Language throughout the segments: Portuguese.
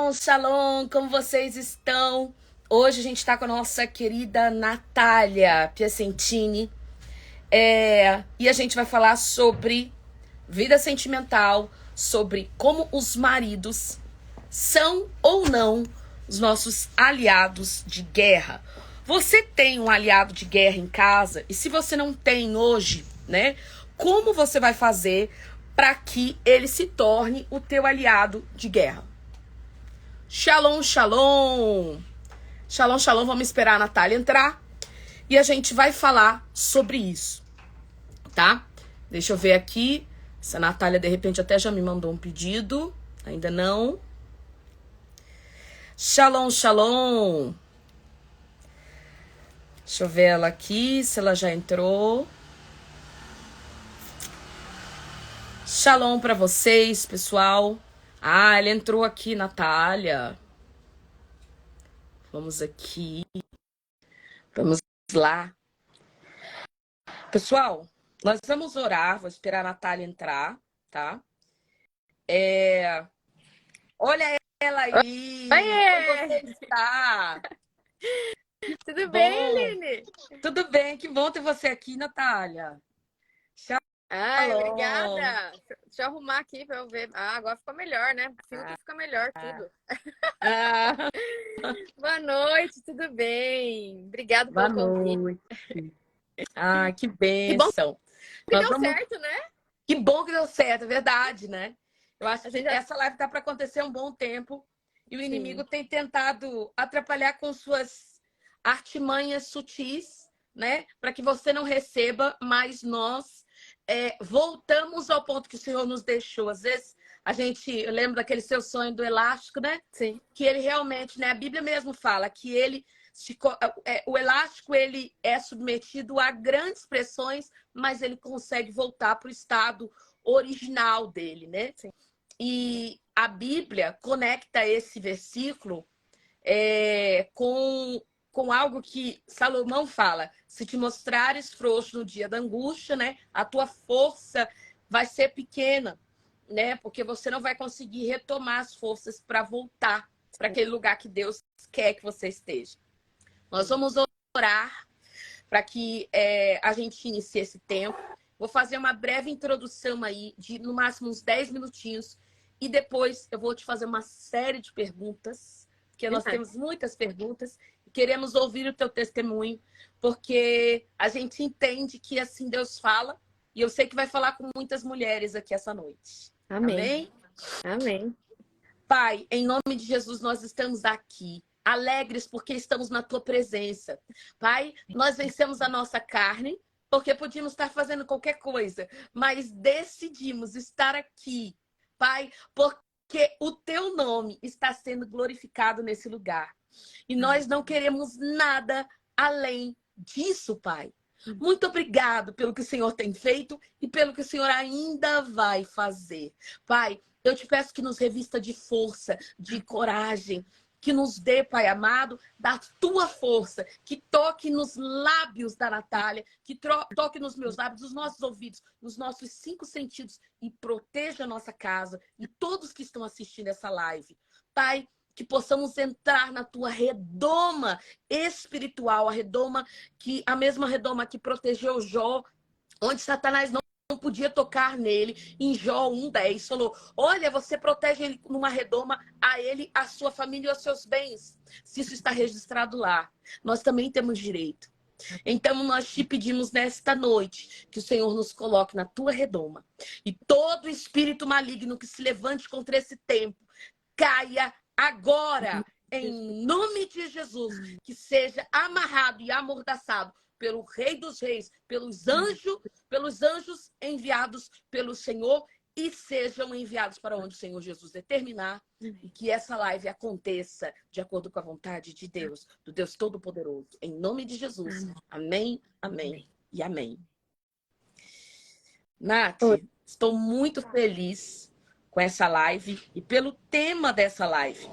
Shalom, como vocês estão? Hoje a gente está com a nossa querida Natália Piacentini e a gente vai falar sobre vida sentimental, sobre como os maridos são ou não os nossos aliados de guerra. Você tem um aliado de guerra em casa? E se você não tem hoje, né? Como você vai fazer para que ele se torne o teu aliado de guerra? Shalom, shalom. Shalom, shalom. Vamos esperar a Natália entrar e a gente vai falar sobre isso, tá? Deixa eu ver aqui. Se a Natália, de repente, até já me mandou um pedido. Ainda não. Shalom, shalom. Deixa eu ver ela aqui, se ela já entrou. Shalom pra vocês, pessoal. Ah, ela entrou aqui, Natália. Vamos aqui. Vamos lá. Pessoal, nós vamos orar. Vou esperar a Natália entrar, tá? Olha ela aí! Como você Oiê! está? Tudo bem, Bom! Aline? Tudo bem, que bom ter você aqui, Natália. Ai, Shalom! obrigada. Deixa eu arrumar aqui para eu ver. Ah, agora ficou melhor, né? O filtro fica melhor, tudo. Ah, Boa noite, tudo bem? Obrigada boa pelo convite. noite. Ah, que Que bom bênção. que Nós deu vamos... certo, né? Que bom que deu certo, é verdade, né? Eu acho A que gente já... essa live tá para acontecer há um bom tempo e o inimigo Sim. tem tentado atrapalhar com suas artimanhas sutis, né? Para que você não receba, mas nós voltamos ao ponto que o Senhor nos deixou. Às vezes a gente lembra daquele seu sonho do elástico, né? Sim. Que ele realmente, né? A Bíblia mesmo fala que ele o elástico ele é submetido a grandes pressões, mas ele consegue voltar para o estado original dele, né? Sim. E a Bíblia conecta esse versículo com algo que Salomão fala: se te mostrares frouxo no dia da angústia, né, a tua força vai ser pequena, né, porque você não vai conseguir retomar as forças para voltar para aquele lugar que Deus quer que você esteja. Nós vamos orar para que a gente inicie esse tempo. Vou fazer uma breve introdução aí, de no máximo uns 10 minutinhos, e depois eu vou te fazer uma série de perguntas, porque nós temos muitas perguntas, e queremos ouvir o teu testemunho, porque a gente entende que assim Deus fala, e eu sei que vai falar com muitas mulheres aqui essa noite. Amém. Amém? Amém. Pai, em nome de Jesus, nós estamos aqui, alegres porque estamos na tua presença. Pai, nós vencemos a nossa carne, porque podíamos estar fazendo qualquer coisa, mas decidimos estar aqui, Pai, porque o teu nome está sendo glorificado nesse lugar. E nós não queremos nada além disso, Pai. Muito obrigado pelo que o Senhor tem feito e pelo que o Senhor ainda vai fazer. Pai, eu te peço que nos revista de força, de coragem, que nos dê, Pai amado, da tua força, que toque nos lábios da Natália, que toque nos meus lábios, nos nossos ouvidos, nos nossos 5 sentidos e proteja a nossa casa e todos que estão assistindo essa live. Pai, que possamos entrar na tua redoma espiritual, a mesma redoma que protegeu Jó, onde Satanás não podia tocar nele. Em Jó 1:10 falou: olha, você protege ele numa redoma, a ele, a sua família e os seus bens. Se isso está registrado lá, nós também temos direito. Então nós te pedimos nesta noite que o Senhor nos coloque na tua redoma e todo espírito maligno que se levante contra esse tempo caia agora, em nome de Jesus, que seja amarrado e amordaçado pelo Rei dos Reis, pelos anjos enviados pelo Senhor, e sejam enviados para onde o Senhor Jesus determinar, e que essa live aconteça de acordo com a vontade de Deus, do Deus Todo-Poderoso. Em nome de Jesus. Amém, amém e amém. Nath, estou muito feliz com essa live e pelo tema dessa live.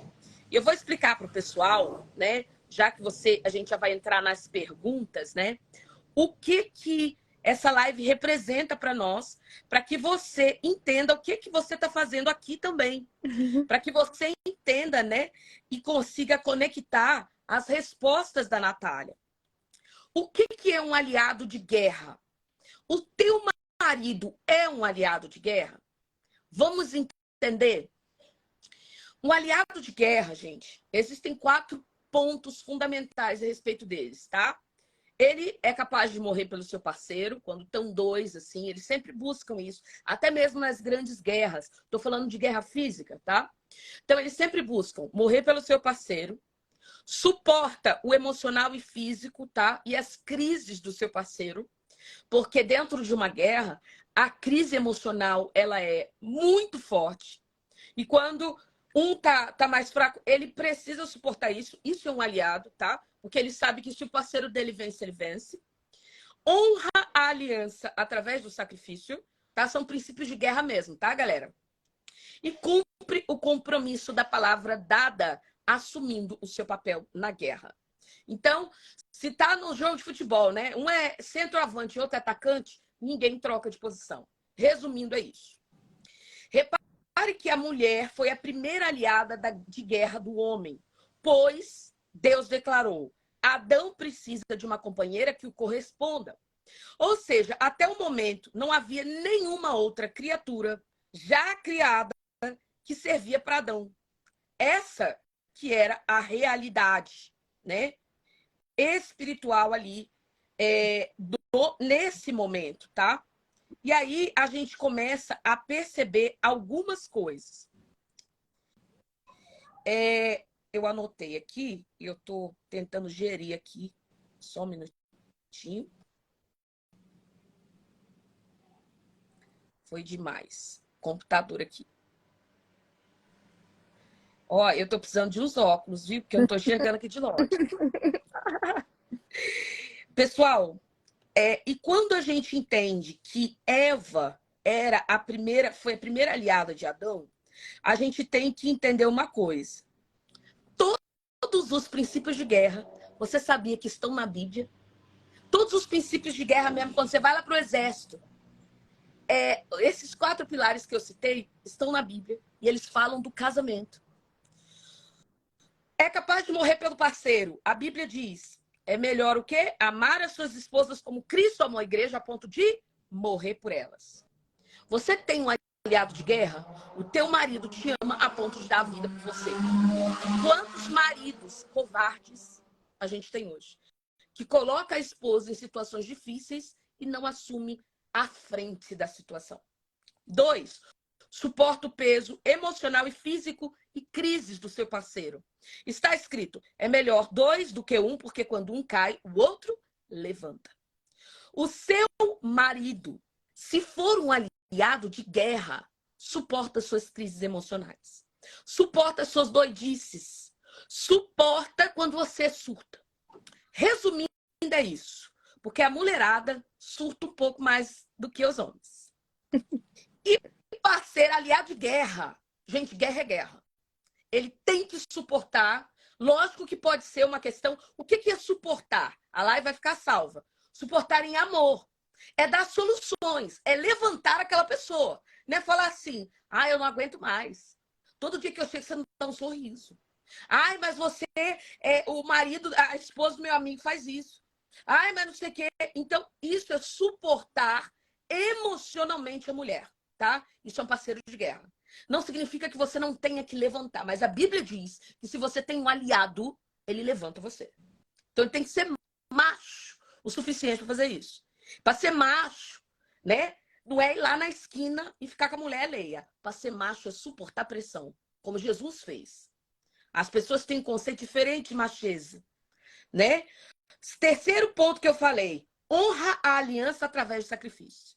E eu vou explicar para o pessoal, né? Já que a gente já vai entrar nas perguntas, né? O que essa live representa para nós, para que você entenda o que você está fazendo aqui também. Para que você entenda, né? E consiga conectar as respostas da Natália. O que é um aliado de guerra? O teu marido é um aliado de guerra? Vamos entender? Um aliado de guerra, gente, existem 4 pontos fundamentais a respeito deles, tá? Ele é capaz de morrer pelo seu parceiro, quando estão 2, assim, eles sempre buscam isso, até mesmo nas grandes guerras. Estou falando de guerra física, tá? Então, eles sempre buscam morrer pelo seu parceiro, suporta o emocional e físico, tá? E as crises do seu parceiro, porque dentro de uma guerra, a crise emocional, ela é muito forte. E quando um tá mais fraco, ele precisa suportar isso. Isso é um aliado, tá? Porque ele sabe que se o parceiro dele vence, ele vence. Honra a aliança através do sacrifício, tá? São princípios de guerra mesmo, tá, galera? E cumpre o compromisso da palavra dada, assumindo o seu papel na guerra. Então, se tá no jogo de futebol, né? Um é centroavante e outro é atacante, ninguém troca de posição. Resumindo, é isso. Repare que a mulher foi a primeira aliada de guerra do homem, pois Deus declarou: Adão precisa de uma companheira que o corresponda. Ou seja, até o momento não havia nenhuma outra criatura já criada que servia para Adão. Essa que era a realidade, né, espiritual ali nesse momento, tá? E aí a gente começa a perceber algumas coisas. Eu anotei aqui, e eu estou tentando gerir aqui, só um minutinho. Foi demais. Computador aqui. Ó, eu tô precisando de uns óculos, viu? Porque eu não tô enxergando aqui de longe. Pessoal, e quando a gente entende que Eva foi a primeira aliada de Adão, a gente tem que entender uma coisa. Todos os princípios de guerra, você sabia que estão na Bíblia? Todos os princípios de guerra mesmo, quando você vai lá para o exército, esses 4 pilares que eu citei estão na Bíblia e eles falam do casamento. É capaz de morrer pelo parceiro. A Bíblia diz, é melhor o quê? Amar as suas esposas como Cristo amou a igreja a ponto de morrer por elas. Você tem um aliado de guerra? O teu marido te ama a ponto de dar a vida por você. Quantos maridos covardes a gente tem hoje? Que coloca a esposa em situações difíceis e não assume a frente da situação. 2, suporta o peso emocional e físico e crises do seu parceiro. Está escrito, é melhor 2 do que 1, porque quando um cai, o outro levanta. O seu marido, se for um aliado de guerra, suporta suas crises emocionais. Suporta suas doidices. Suporta quando você surta. Resumindo, é isso. Porque a mulherada surta um pouco mais do que os homens. E parceiro aliado de guerra. Gente, guerra é guerra. Ele tem que suportar. Lógico que pode ser uma questão. O que é suportar? A live vai ficar salva. Suportar em amor. É dar soluções. É levantar aquela pessoa. Não é falar assim, eu não aguento mais. Todo dia que eu chego, você não dá um sorriso. Mas você o marido, a esposa do meu amigo faz isso. Mas não sei o quê. Então, isso é suportar emocionalmente a mulher, tá? Isso é um parceiro de guerra. Não significa que você não tenha que levantar, mas a Bíblia diz que se você tem um aliado, ele levanta você. Então, ele tem que ser macho o suficiente para fazer isso. Para ser macho, né? Não é ir lá na esquina e ficar com a mulher alheia. Para ser macho é suportar pressão, como Jesus fez. As pessoas têm um conceito diferente de macheza, né? Terceiro ponto que eu falei, honra a aliança através do sacrifício.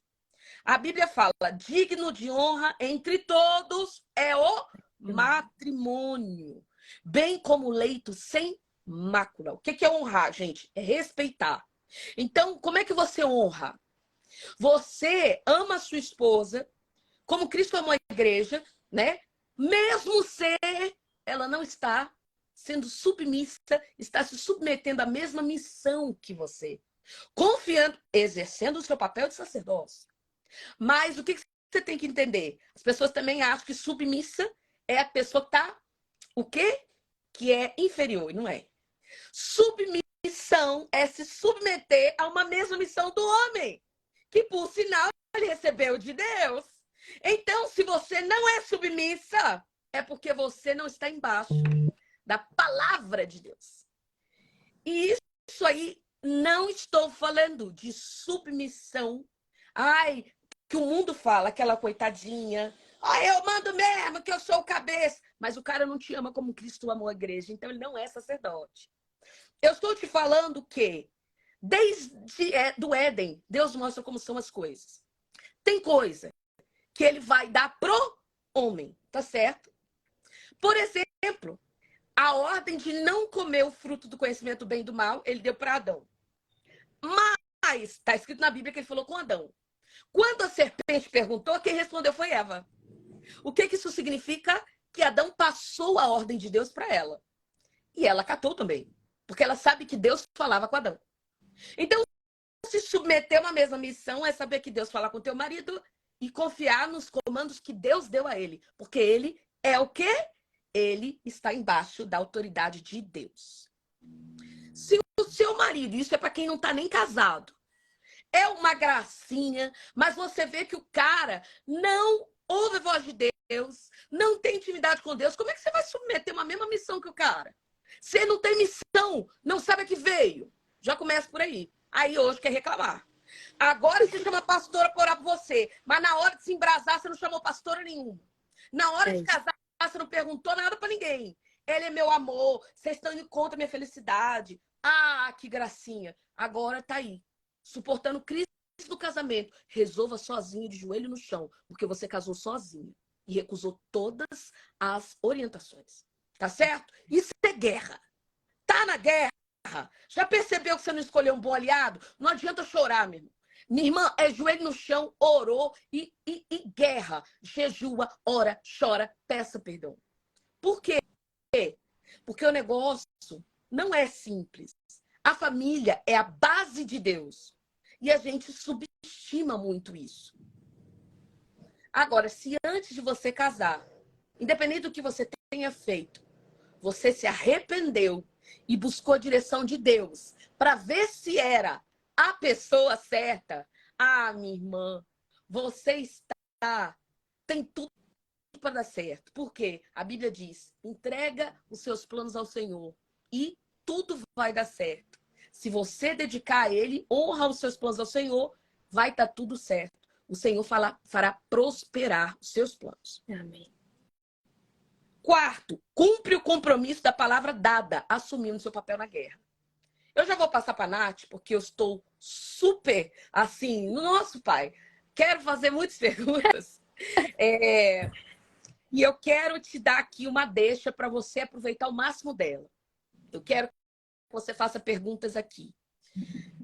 A Bíblia fala, digno de honra entre todos é o matrimônio, bem como o leito sem mácula. O que é honrar, gente? É respeitar. Então, como é que você honra? Você ama a sua esposa, como Cristo amou a igreja, né? Mesmo se ela não está sendo submissa, está se submetendo à mesma missão que você. Confiando, exercendo o seu papel de sacerdócio. Mas o que você tem que entender? As pessoas também acham que submissa é a pessoa que está, o quê? Que é inferior, e não é. Submissão é se submeter a uma mesma missão do homem, que por sinal ele recebeu de Deus. Então, se você não é submissa, é porque você não está embaixo da palavra de Deus. E isso aí, não estou falando de submissão. Ai, que o mundo fala, aquela coitadinha. Ai, eu mando mesmo, que eu sou o cabeça. Mas o cara não te ama como Cristo amou a igreja, então ele não é sacerdote. Eu estou te falando que, desde do Éden, Deus mostra como são as coisas. Tem coisa que ele vai dar pro homem, tá certo? Por exemplo, a ordem de não comer o fruto do conhecimento do bem e do mal, ele deu para Adão. Mas está escrito na Bíblia que ele falou com Adão. Quando a serpente perguntou, quem respondeu foi Eva. O que isso significa? Que Adão passou a ordem de Deus para ela. E ela acatou também. Porque ela sabe que Deus falava com Adão. Então, se submeter a uma mesma missão é saber que Deus fala com teu marido e confiar nos comandos que Deus deu a ele. Porque ele é o quê? Ele está embaixo da autoridade de Deus. Se o seu marido, isso é para quem não está nem casado, é uma gracinha, mas você vê que o cara não ouve a voz de Deus, não tem intimidade com Deus, como é que você vai submeter uma mesma missão que o cara? Você não tem missão, não sabe a que veio. Já começa por aí. Aí hoje quer reclamar. Agora você chama a pastora para orar por você, mas na hora de se embrasar você não chamou pastora nenhuma. Na hora de casar você não perguntou nada para ninguém. Ele é meu amor, vocês estão indo contra a minha felicidade. Ah, que gracinha. Agora tá aí, suportando crise do casamento. Resolva sozinho, de joelho no chão, porque você casou sozinha e recusou todas as orientações. Tá certo? Isso é guerra. Tá na guerra. Já percebeu que você não escolheu um bom aliado? Não adianta chorar, meu irmão. Minha irmã é joelho no chão, orou e guerra. Jejua, ora, chora, peça perdão. Por quê? Porque o negócio não é simples. A família é a base de Deus. E a gente subestima muito isso. Agora, se antes de você casar, independente do que você tenha feito, você se arrependeu e buscou a direção de Deus para ver se era a pessoa certa. Ah, minha irmã, você tem tudo para dar certo. Por quê? A Bíblia diz: entrega os seus planos ao Senhor e tudo vai dar certo. Se você dedicar a Ele, honra os seus planos ao Senhor, vai estar tudo certo. O Senhor fará prosperar os seus planos. Amém. Quarto, cumpre o compromisso da palavra dada, assumindo seu papel na guerra. Eu já vou passar para a Nath, porque eu estou super, assim, nosso pai, quero fazer muitas perguntas. E eu quero te dar aqui uma deixa para você aproveitar o máximo dela. Eu quero que você faça perguntas aqui.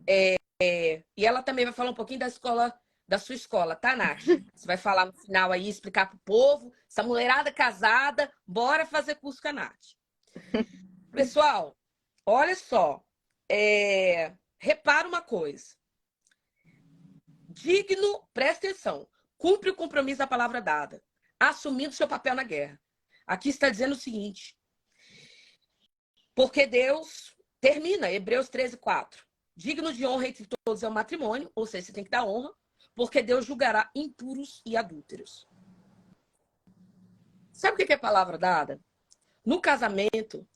E ela também vai falar um pouquinho da sua escola, tá, Nath? Você vai falar no final aí, explicar pro povo. Essa mulherada casada, bora fazer curso com a Nath. Pessoal, olha só. Repara uma coisa. Digno, presta atenção, cumpre o compromisso da palavra dada, assumindo seu papel na guerra. Aqui está dizendo o seguinte: porque Deus termina, Hebreus 13:4. Digno de honra entre todos é o matrimônio, ou seja, você tem que dar honra, porque Deus julgará impuros e adúlteros. Sabe o que é palavra dada? No casamento,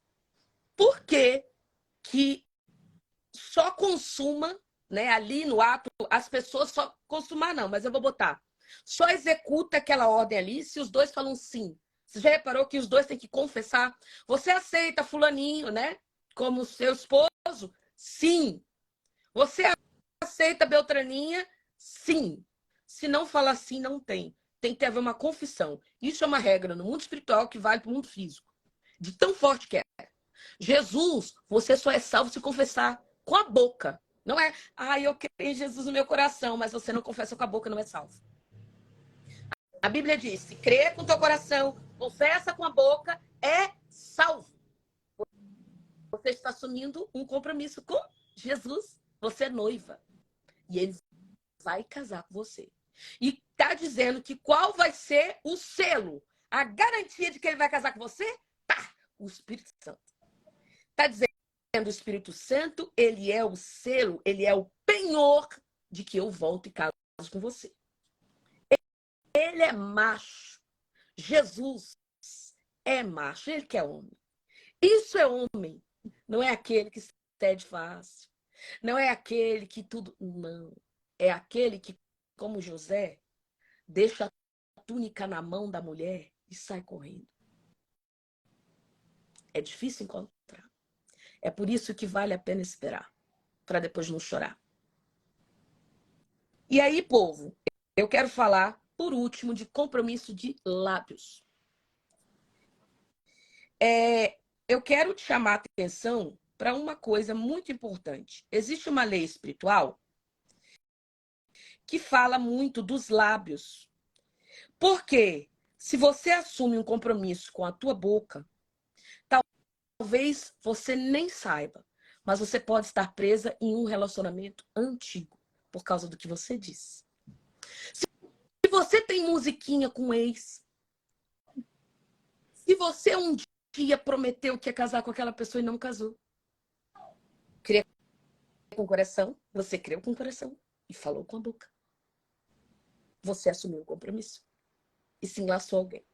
por que só consuma, né, ali no ato, as pessoas só consumar não, mas eu vou botar. Só executa aquela ordem ali se os dois falam sim. Você já reparou que os dois têm que confessar? Você aceita fulaninho, né, como seu esposo? Sim. Você aceita Beltraninha? Sim. Se não fala sim, não tem. Tem que haver uma confissão. Isso é uma regra no mundo espiritual que vale para o mundo físico. De tão forte que é. Jesus, você só é salvo se confessar com a boca. Não é, eu creio em Jesus no meu coração, mas você não confessa com a boca, não é salvo. A Bíblia diz: se crê com o teu coração, confessa com a boca, é salvo. Você está assumindo um compromisso com Jesus você é noiva. E ele vai casar com você. E tá dizendo que qual vai ser o selo, a garantia de que ele vai casar com você? Tá, o Espírito Santo. Tá dizendo que o Espírito Santo, ele é o selo, ele é o penhor de que eu volto e caso com você. Ele é macho. Jesus é macho, ele que é homem. Isso é homem. Não é aquele que cede fácil. Não é aquele que tudo... Não. É aquele que, como José, deixa a túnica na mão da mulher e sai correndo. É difícil encontrar. É por isso que vale a pena esperar, para depois não chorar. E aí, povo, eu quero falar, por último, de compromisso de lábios. Eu quero te chamar a atenção para uma coisa muito importante. Existe uma lei espiritual que fala muito dos lábios. Porque se você assume um compromisso com a tua boca, talvez você nem saiba, mas você pode estar presa em um relacionamento antigo por causa do que você disse. Se você tem musiquinha com ex, se você um dia prometeu que ia casar com aquela pessoa e não casou, crê com o coração, você creu com o coração e falou com a boca. Você assumiu o compromisso e se enlaçou alguém.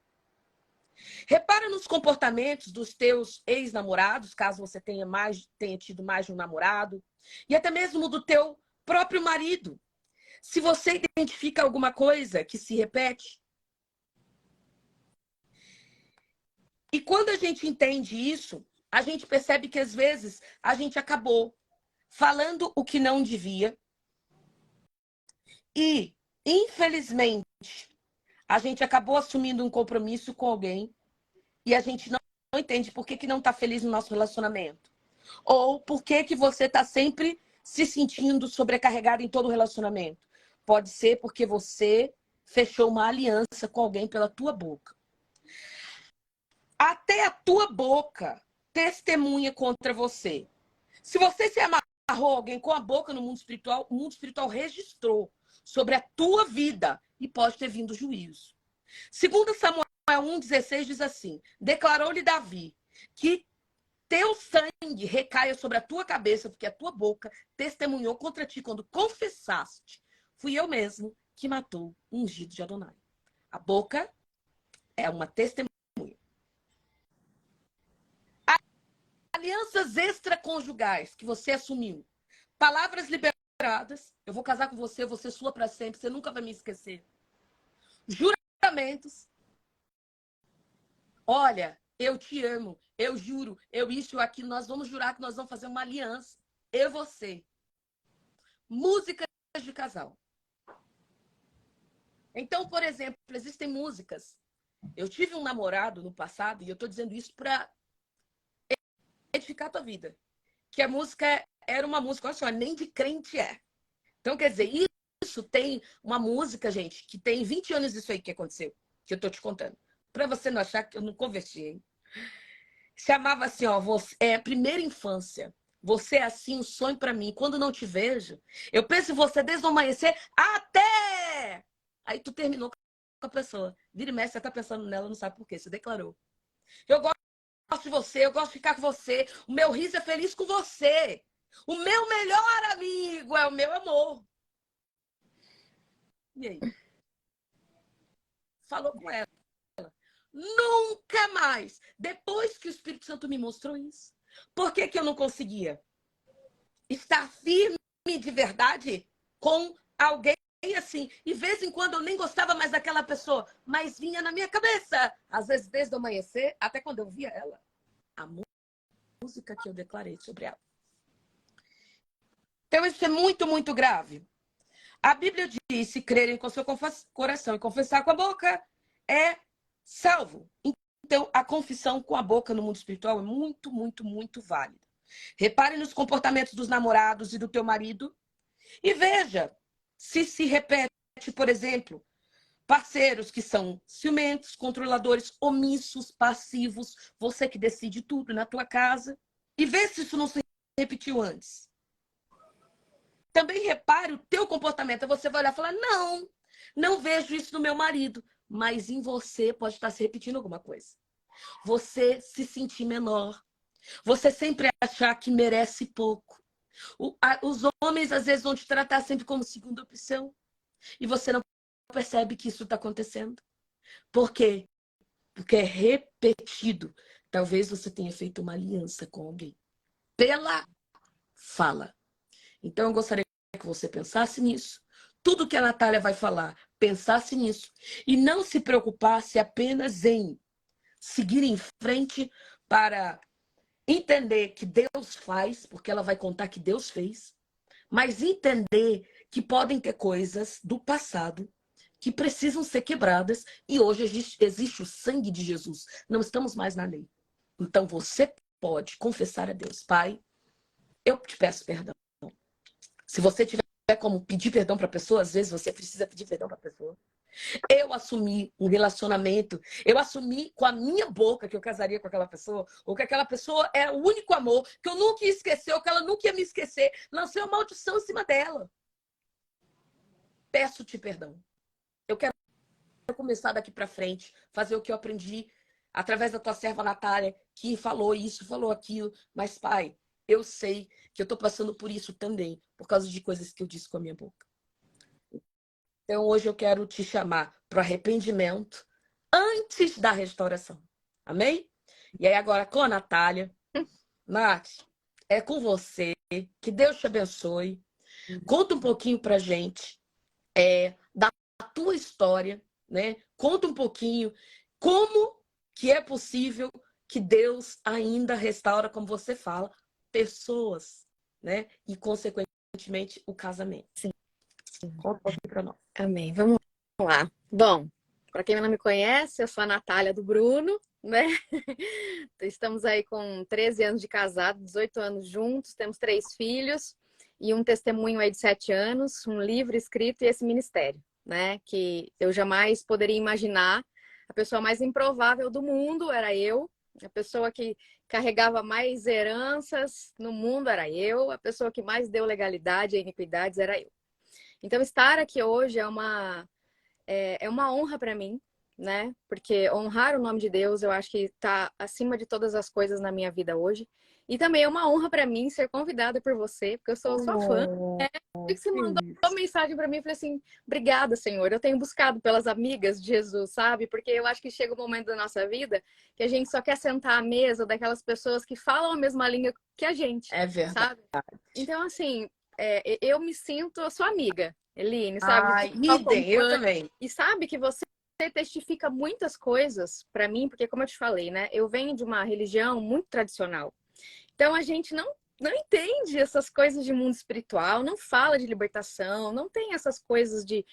Repara nos comportamentos dos teus ex-namorados, caso você tenha tido mais de um namorado, e até mesmo do teu próprio marido. Se você identifica alguma coisa que se repete. E quando a gente entende isso, a gente percebe que às vezes a gente acabou falando o que não devia. E, infelizmente, a gente acabou assumindo um compromisso com alguém e a gente não entende por que não está feliz no nosso relacionamento. Ou por que você está sempre se sentindo sobrecarregado em todo o relacionamento. Pode ser porque você fechou uma aliança com alguém pela tua boca. Até a tua boca testemunha contra você. Se você se amarrou alguém com a boca no mundo espiritual, o mundo espiritual registrou sobre a tua vida e pode ter vindo juízo. Segundo Samuel 1,16 diz assim: declarou-lhe Davi que teu sangue recaia sobre a tua cabeça, porque a tua boca testemunhou contra ti quando confessaste. Fui eu mesmo que matou o ungido de Adonai. A boca é uma testemunha. Alianças extraconjugais que você assumiu. Palavras liberadas. Eu vou casar com você, eu vou ser sua para sempre, você nunca vai me esquecer. Juramentos. Olha, eu te amo, eu juro, eu isso, aquilo, nós vamos jurar que nós vamos fazer uma aliança. Eu e você. Músicas de casal. Então, por exemplo, existem músicas. Eu tive um namorado no passado, e eu estou dizendo isso para edificar a tua vida. Que a música era uma música, olha só, nem de crente é. Então, quer dizer, isso tem uma música, gente, que tem 20 anos isso aí que aconteceu, que eu estou te contando. Para você não achar que eu não converti, hein? Chamava assim, ó, primeira infância. Você é assim, um sonho para mim. Quando não te vejo, eu penso em você desde o amanhecer até... Aí tu terminou com a pessoa. Vira e mexe, você tá pensando nela, não sabe por quê. Você declarou. Eu gosto de você, eu gosto de ficar com você. O meu riso é feliz com você. O meu melhor amigo é o meu amor. E aí? Falou com ela. Nunca mais. Depois que o Espírito Santo me mostrou isso. Por que eu não conseguia estar firme de verdade com alguém assim? E de vez em quando eu nem gostava mais daquela pessoa, mas vinha na minha cabeça. Às vezes desde o amanhecer, até quando eu via ela. A música que eu declarei sobre ela. Então isso é muito, muito grave. A Bíblia diz: se crerem com o seu coração e confessar com a boca, é salvo. Então, a confissão com a boca no mundo espiritual é muito, muito, muito válida. Repare nos comportamentos dos namorados e do teu marido e veja se repete, por exemplo, parceiros que são ciumentos, controladores, omissos, passivos, você que decide tudo na tua casa. E vê se isso não se repetiu antes. Também repare o teu comportamento. Você vai olhar e falar, não vejo isso no meu marido. Mas em você pode estar se repetindo alguma coisa. Você se sentir menor. Você sempre achar que merece pouco. Os homens, às vezes, vão te tratar sempre como segunda opção. E você não percebe que isso está acontecendo. Por quê? Porque é repetido. Talvez você tenha feito uma aliança com alguém. Pela fala. Então, eu gostaria que você pensasse nisso. Tudo que a Natália vai falar, pensasse nisso. E não se preocupasse apenas em seguir em frente para entender que Deus faz, porque ela vai contar que Deus fez, mas entender que podem ter coisas do passado que precisam ser quebradas e hoje existe o sangue de Jesus. Não estamos mais na lei. Então você pode confessar a Deus, Pai, eu te peço perdão. Se você tiver como pedir perdão para a pessoa, às vezes você precisa pedir perdão para a pessoa. Eu assumi um relacionamento, eu assumi com a minha boca que eu casaria com aquela pessoa, ou que aquela pessoa era o único amor, que eu nunca ia esquecer, ou que ela nunca ia me esquecer. Lancei uma maldição em cima dela. Peço-te perdão. Eu quero começar daqui para frente, fazer o que eu aprendi através da tua serva Natália, que falou isso, falou aquilo. Mas, Pai, eu sei que eu estou passando por isso também, por causa de coisas que eu disse com a minha boca. Então, hoje eu quero te chamar para o arrependimento antes da restauração. Amém? E aí, agora com a Natália. Nath, é com você. Que Deus te abençoe. Conta um pouquinho pra gente da tua história, né? Conta um pouquinho como que é possível que Deus ainda restaura, como você fala, pessoas, né? E, consequentemente, o casamento. Sim. Conta um pouquinho para nós. Amém. Vamos lá. Bom, para quem não me conhece, eu sou a Natália do Bruno, né? Estamos aí com 13 anos de casado, 18 anos juntos, temos 3 filhos e um testemunho aí de 7 anos, um livro escrito e esse ministério, né? Que eu jamais poderia imaginar. A pessoa mais improvável do mundo era eu, a pessoa que carregava mais heranças no mundo era eu, a pessoa que mais deu legalidade a iniquidades era eu. Então, estar aqui hoje é uma honra para mim, né? Porque honrar o nome de Deus, eu acho que está acima de todas as coisas na minha vida hoje. E também é uma honra para mim ser convidada por você, porque eu sou sua fã. Que você mandou uma mensagem para mim e falei assim: obrigada, Senhor. Eu tenho buscado pelas amigas de Jesus, sabe? Porque eu acho que chega um momento da nossa vida que a gente só quer sentar à mesa daquelas pessoas que falam a mesma língua que a gente. É verdade. Sabe? Então, assim, eu me sinto a sua amiga, Eline, sabe? Ai, idem, eu também. E sabe que você testifica muitas coisas para mim, porque como eu te falei, né? Eu venho de uma religião muito tradicional. Então a gente não entende essas coisas de mundo espiritual, não fala de libertação, não tem essas coisas de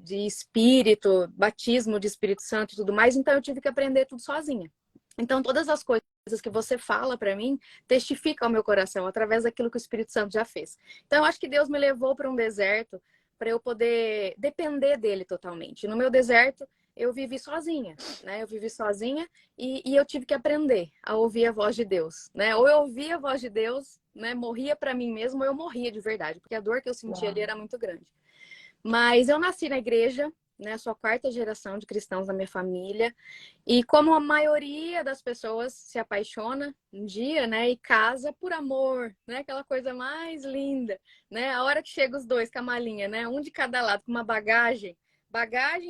espírito, batismo de Espírito Santo e tudo mais. Então eu tive que aprender tudo sozinha. Então todas as coisas que você fala para mim testificam ao meu coração através daquilo que o Espírito Santo já fez. Então eu acho que Deus me levou para um deserto para eu poder depender dele totalmente. No meu deserto eu vivi sozinha, né? Eu vivi sozinha e eu tive que aprender a ouvir a voz de Deus, né? Ou eu ouvia a voz de Deus, né? Morria para mim mesmo, ou eu morria de verdade, porque a dor que eu sentia ali era muito grande. Mas eu nasci na igreja, né? Sou a 4ª geração de cristãos na minha família. E como a maioria das pessoas se apaixona um dia, né? E casa por amor, né? Aquela coisa mais linda, né? A hora que chega os dois com a malinha, né? Um de cada lado, com uma bagagem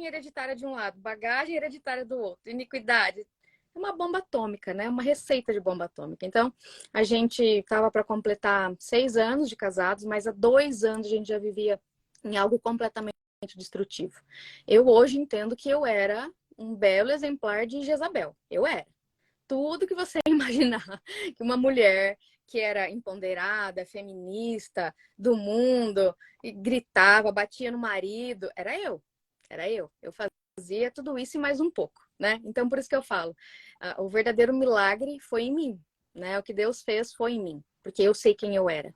hereditária de um lado, bagagem hereditária do outro, iniquidade. É uma bomba atômica, né? Uma receita de bomba atômica. Então, a gente estava para completar 6 anos de casados, mas há 2 anos a gente já vivia em algo completamente destrutivo. Eu hoje entendo que eu era um belo exemplar de Jezabel. Eu era. Tudo que você imaginar que uma mulher que era empoderada, feminista, do mundo, e gritava, batia no marido, era eu. Era eu. Eu fazia tudo isso e mais um pouco, né? Então, por isso que eu falo, o verdadeiro milagre foi em mim, né? O que Deus fez foi em mim, porque eu sei quem eu era.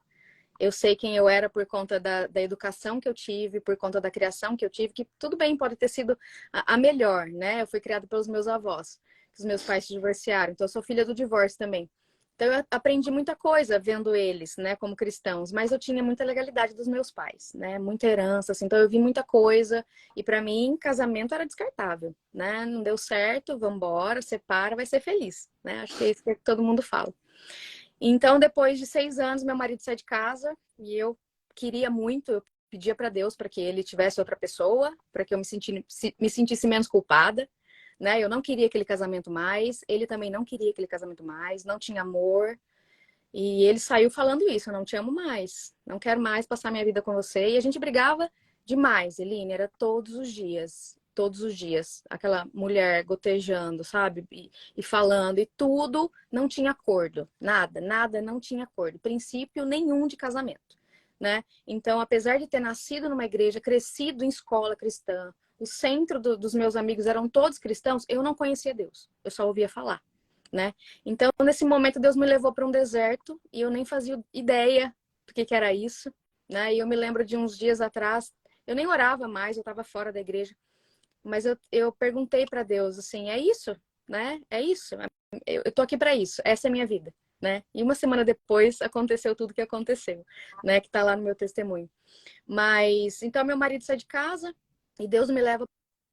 Eu sei quem eu era por conta da educação que eu tive, por conta da criação que eu tive, que tudo bem, pode ter sido a melhor, né? Eu fui criada pelos meus avós, os meus pais se divorciaram, então eu sou filha do divórcio também. Então eu aprendi muita coisa vendo eles, né, como cristãos, mas eu tinha muita legalidade dos meus pais, né, muita herança, assim, então eu vi muita coisa e para mim casamento era descartável, né, não deu certo, vamos embora, separa, vai ser feliz, né, acho que é isso que todo mundo fala. Então depois de 6 anos meu marido saiu de casa e eu queria muito, eu pedia para Deus para que ele tivesse outra pessoa, para que eu me sentisse menos culpada, né? Eu não queria aquele casamento mais, ele também não queria aquele casamento mais, não tinha amor. E ele saiu falando isso, eu não te amo mais, não quero mais passar minha vida com você. E a gente brigava demais, Eline, era todos os dias. Aquela mulher gotejando, sabe? E falando, e tudo não tinha acordo, nada não tinha acordo. Princípio nenhum de casamento, né? Então, apesar de ter nascido numa igreja, crescido em escola cristã, o centro dos meus amigos eram todos cristãos, eu não conhecia Deus, eu só ouvia falar, né? Então, nesse momento, Deus me levou para um deserto e eu nem fazia ideia do que era isso, né? E eu me lembro de uns dias atrás, eu nem orava mais, eu estava fora da igreja, mas eu perguntei para Deus, assim, é isso, né? É isso, eu tô aqui para isso, essa é a minha vida, né? E uma semana depois aconteceu tudo que aconteceu, né? Que tá lá no meu testemunho. Mas, então, meu marido sai de casa e Deus me leva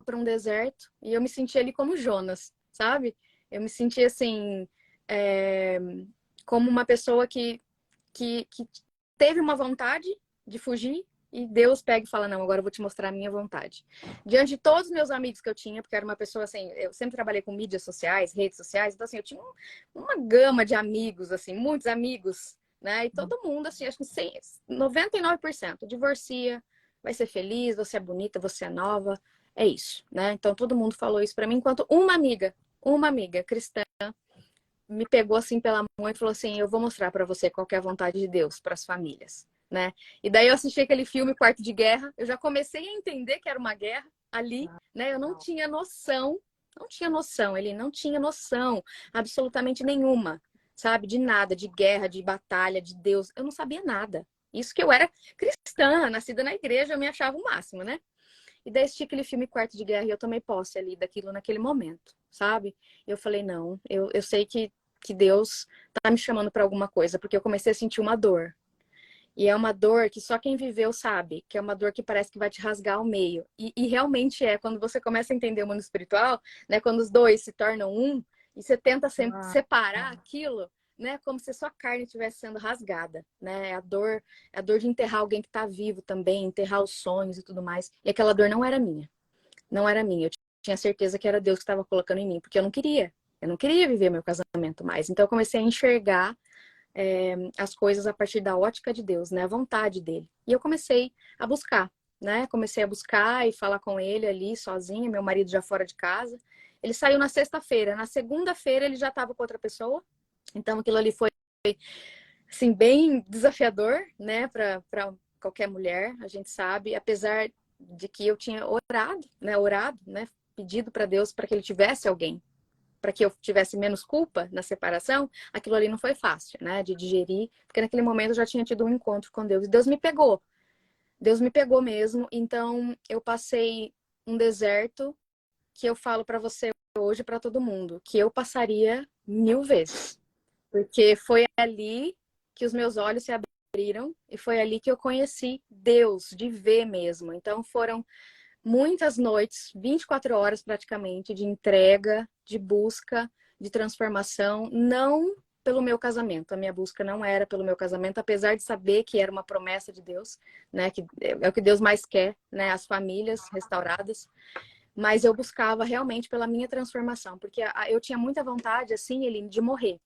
para um deserto e eu me senti ali como Jonas, sabe? Eu me senti assim, é, como uma pessoa que teve uma vontade de fugir e Deus pega e fala, não, agora eu vou te mostrar a minha vontade. Diante de todos os meus amigos que eu tinha, porque era uma pessoa assim, eu sempre trabalhei com mídias sociais, redes sociais, então assim, eu tinha uma gama de amigos, assim, muitos amigos, né? E todo mundo, assim, acho que 99% divorcia, vai ser feliz, você é bonita, você é nova, é isso, né? Então todo mundo falou isso pra mim, enquanto uma amiga cristã me pegou assim pela mão e falou assim, eu vou mostrar pra você qual que é a vontade de Deus para as famílias, né? E daí eu assisti aquele filme Quarto de Guerra, eu já comecei a entender que era uma guerra ali, né? Eu não tinha noção, ele não tinha noção absolutamente nenhuma, sabe? De nada, de guerra, de batalha, de Deus, eu não sabia nada. Isso que eu era cristã, nascida na igreja, eu me achava o máximo, né? E daí assisti aquele filme Quarto de Guerra e eu tomei posse ali daquilo naquele momento, sabe? Eu falei, não, eu sei que Deus tá me chamando para alguma coisa, porque eu comecei a sentir uma dor. E é uma dor que só quem viveu sabe, que é uma dor que parece que vai te rasgar ao meio. E realmente é, quando você começa a entender o mundo espiritual, né? Quando os dois se tornam um, e você tenta sempre separar aquilo, né? Como se a sua carne estivesse sendo rasgada, né? É a dor de enterrar alguém que está vivo também, enterrar os sonhos e tudo mais. E aquela dor não era minha. Não era minha. Eu tinha certeza que era Deus que estava colocando em mim, porque eu não queria. Eu não queria viver meu casamento mais. Então eu comecei a enxergar as coisas a partir da ótica de Deus, né? A vontade dele. E eu comecei a buscar, né? Comecei a buscar e falar com ele ali sozinha, meu marido já fora de casa. Ele saiu na sexta-feira. Na segunda-feira ele já estava com outra pessoa. Então aquilo ali foi assim bem desafiador, né, para qualquer mulher, a gente sabe, apesar de que eu tinha orado, né, pedido para Deus para que ele tivesse alguém, para que eu tivesse menos culpa na separação, aquilo ali não foi fácil, né, de digerir, porque naquele momento eu já tinha tido um encontro com Deus e Deus me pegou mesmo, então eu passei um deserto que eu falo para você hoje, para todo mundo, que eu passaria 1000 vezes, porque foi ali que os meus olhos se abriram e foi ali que eu conheci Deus, de ver mesmo. Então foram muitas noites, 24 horas praticamente, de entrega, de busca, de transformação, não pelo meu casamento. A minha busca não era pelo meu casamento, apesar de saber que era uma promessa de Deus, né? Que é o que Deus mais quer, né? As famílias restauradas. Mas eu buscava realmente pela minha transformação, porque eu tinha muita vontade, assim, Eline, de morrer,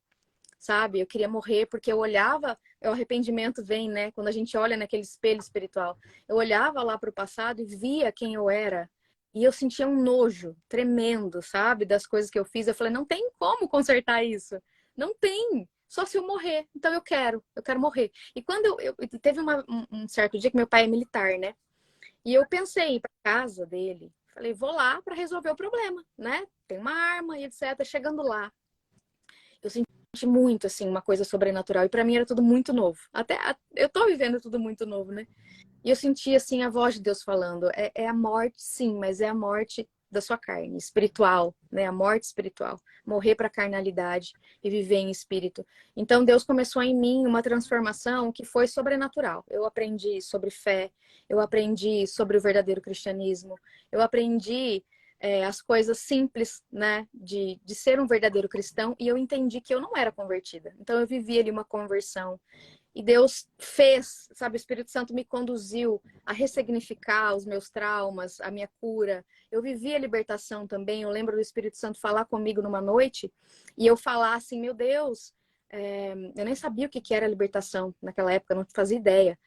sabe? Eu queria morrer porque eu olhava, o arrependimento vem, né? Quando a gente olha naquele espelho espiritual. Eu olhava lá para o passado e via quem eu era. E eu sentia um nojo tremendo, sabe? Das coisas que eu fiz. Eu falei, não tem como consertar isso. Não tem. Só se eu morrer. Então eu quero morrer. E quando teve um certo dia que meu pai é militar, né? E eu pensei em ir para casa dele. Falei, vou lá para resolver o problema, né? Tem uma arma e etc. Chegando lá, eu senti muito, assim, uma coisa sobrenatural. E pra mim era tudo muito novo. Eu tô vivendo tudo muito novo, né? E eu senti, assim, a voz de Deus falando. É a morte, sim, mas é a morte da sua carne, espiritual, né? A morte espiritual, morrer para a carnalidade e viver em espírito. Então Deus começou em mim uma transformação que foi sobrenatural. Eu aprendi sobre fé, eu aprendi sobre o verdadeiro cristianismo, eu aprendi as coisas simples, né, de ser um verdadeiro cristão, e eu entendi que eu não era convertida. Então eu vivi ali uma conversão. E Deus fez, sabe, o Espírito Santo me conduziu a ressignificar os meus traumas, a minha cura. Eu vivi a libertação também. Eu lembro do Espírito Santo falar comigo numa noite e eu falar assim, meu Deus, eu nem sabia o que era libertação naquela época, não fazia ideia.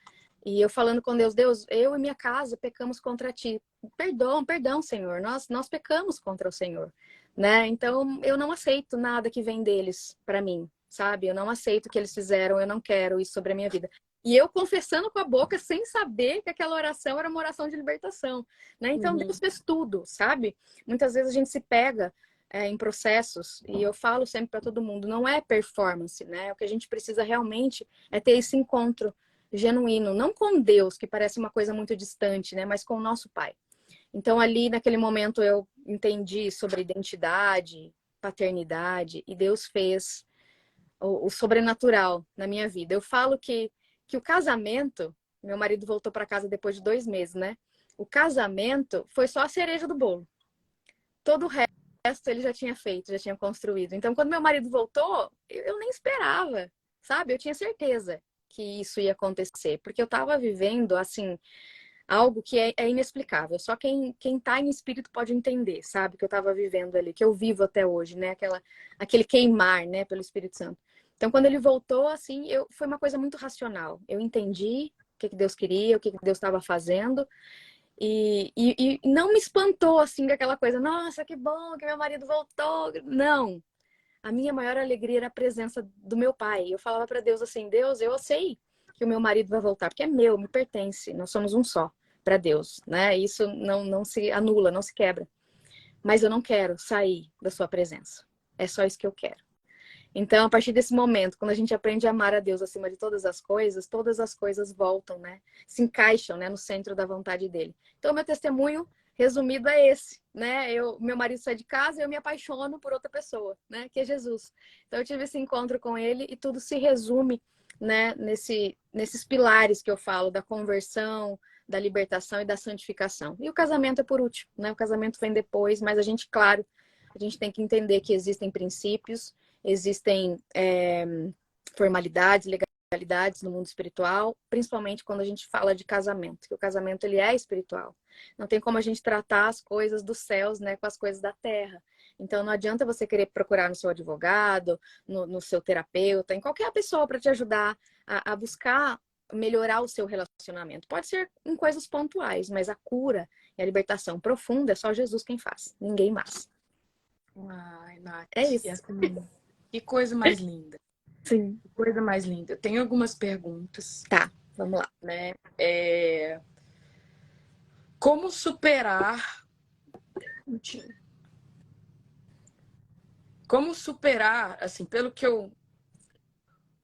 E eu falando com Deus, Deus, eu e minha casa pecamos contra ti. Perdão, Senhor, nós pecamos contra o Senhor, né? Então eu não aceito nada que vem deles para mim, sabe? Eu não aceito o que eles fizeram, eu não quero isso sobre a minha vida. E eu confessando com a boca sem saber que aquela oração era uma oração de libertação, né? Então Deus fez tudo, sabe? Muitas vezes a gente se pega em processos, e eu falo sempre para todo mundo, não é performance, né? O que a gente precisa realmente é ter esse encontro genuíno, não com Deus, que parece uma coisa muito distante, né? Mas com o nosso Pai. Então ali naquele momento eu entendi sobre identidade, paternidade, e Deus fez o sobrenatural na minha vida. Eu falo que o casamento, meu marido voltou para casa depois de 2 meses, né? O casamento foi só a cereja do bolo. Todo o resto ele já tinha feito, já tinha construído. Então, quando meu marido voltou, eu nem esperava, sabe? Eu tinha certeza que isso ia acontecer, porque eu estava vivendo, assim, algo que é inexplicável. Só quem tá em espírito pode entender, sabe? Que eu estava vivendo ali, que eu vivo até hoje, né? Aquele queimar, né? Pelo Espírito Santo. Então, quando ele voltou, assim, foi uma coisa muito racional. Eu entendi o que Deus queria, o que Deus estava fazendo. E não me espantou, assim, aquela coisa, nossa, que bom que meu marido voltou. Não. A minha maior alegria era a presença do meu pai. Eu falava para Deus assim, Deus, eu sei que o meu marido vai voltar, porque é meu, me pertence. Nós somos um só para Deus, né? Isso não se anula, não se quebra. Mas eu não quero sair da sua presença. É só isso que eu quero. Então, a partir desse momento, quando a gente aprende a amar a Deus acima de todas as coisas voltam, né? Se encaixam, né, no centro da vontade dele. Então, meu testemunho resumido é esse, né? Meu marido sai de casa e eu me apaixono por outra pessoa, né? Que é Jesus. Então, eu tive esse encontro com ele e tudo se resume, né? Nesses pilares que eu falo da conversão, da libertação e da santificação. E o casamento é por último, né? O casamento vem depois, mas a gente, claro, a gente tem que entender que existem princípios, existem formalidades, legalidades no mundo espiritual, principalmente quando a gente fala de casamento, que o casamento ele é espiritual. Não tem como a gente tratar as coisas dos céus, né, com as coisas da terra. Então não adianta você querer procurar no seu advogado, no seu terapeuta, em qualquer pessoa para te ajudar a buscar melhorar o seu relacionamento. Pode ser em coisas pontuais, mas a cura e a libertação profunda é só Jesus quem faz, ninguém mais. Ai, Nath, É isso. que coisa mais linda. Sim. Que coisa mais linda. Eu tenho algumas perguntas. Tá, vamos lá. Né? Como superar... Como superar, assim, pelo que eu...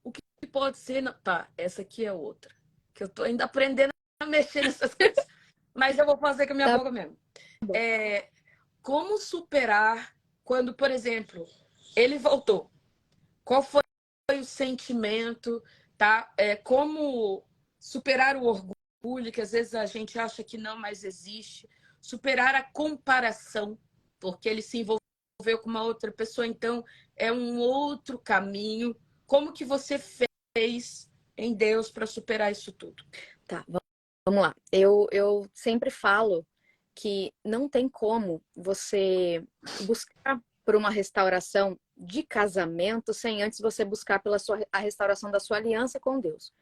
O que pode ser... Tá, essa aqui é outra. Que eu tô ainda aprendendo a mexer nessas coisas. Mas eu vou fazer com a minha boca mesmo. Como superar quando, por exemplo, ele voltou? Qual foi o sentimento, tá? Como superar o orgulho, que às vezes a gente acha que não mais existe. Superar a comparação, porque ele se envolveu com uma outra pessoa, então é um outro caminho. Como que você fez em Deus para superar isso tudo? Tá, vamos lá. Eu sempre falo que não tem como você buscar por uma restauração de casamento sem antes você buscar a restauração da sua aliança com Deus.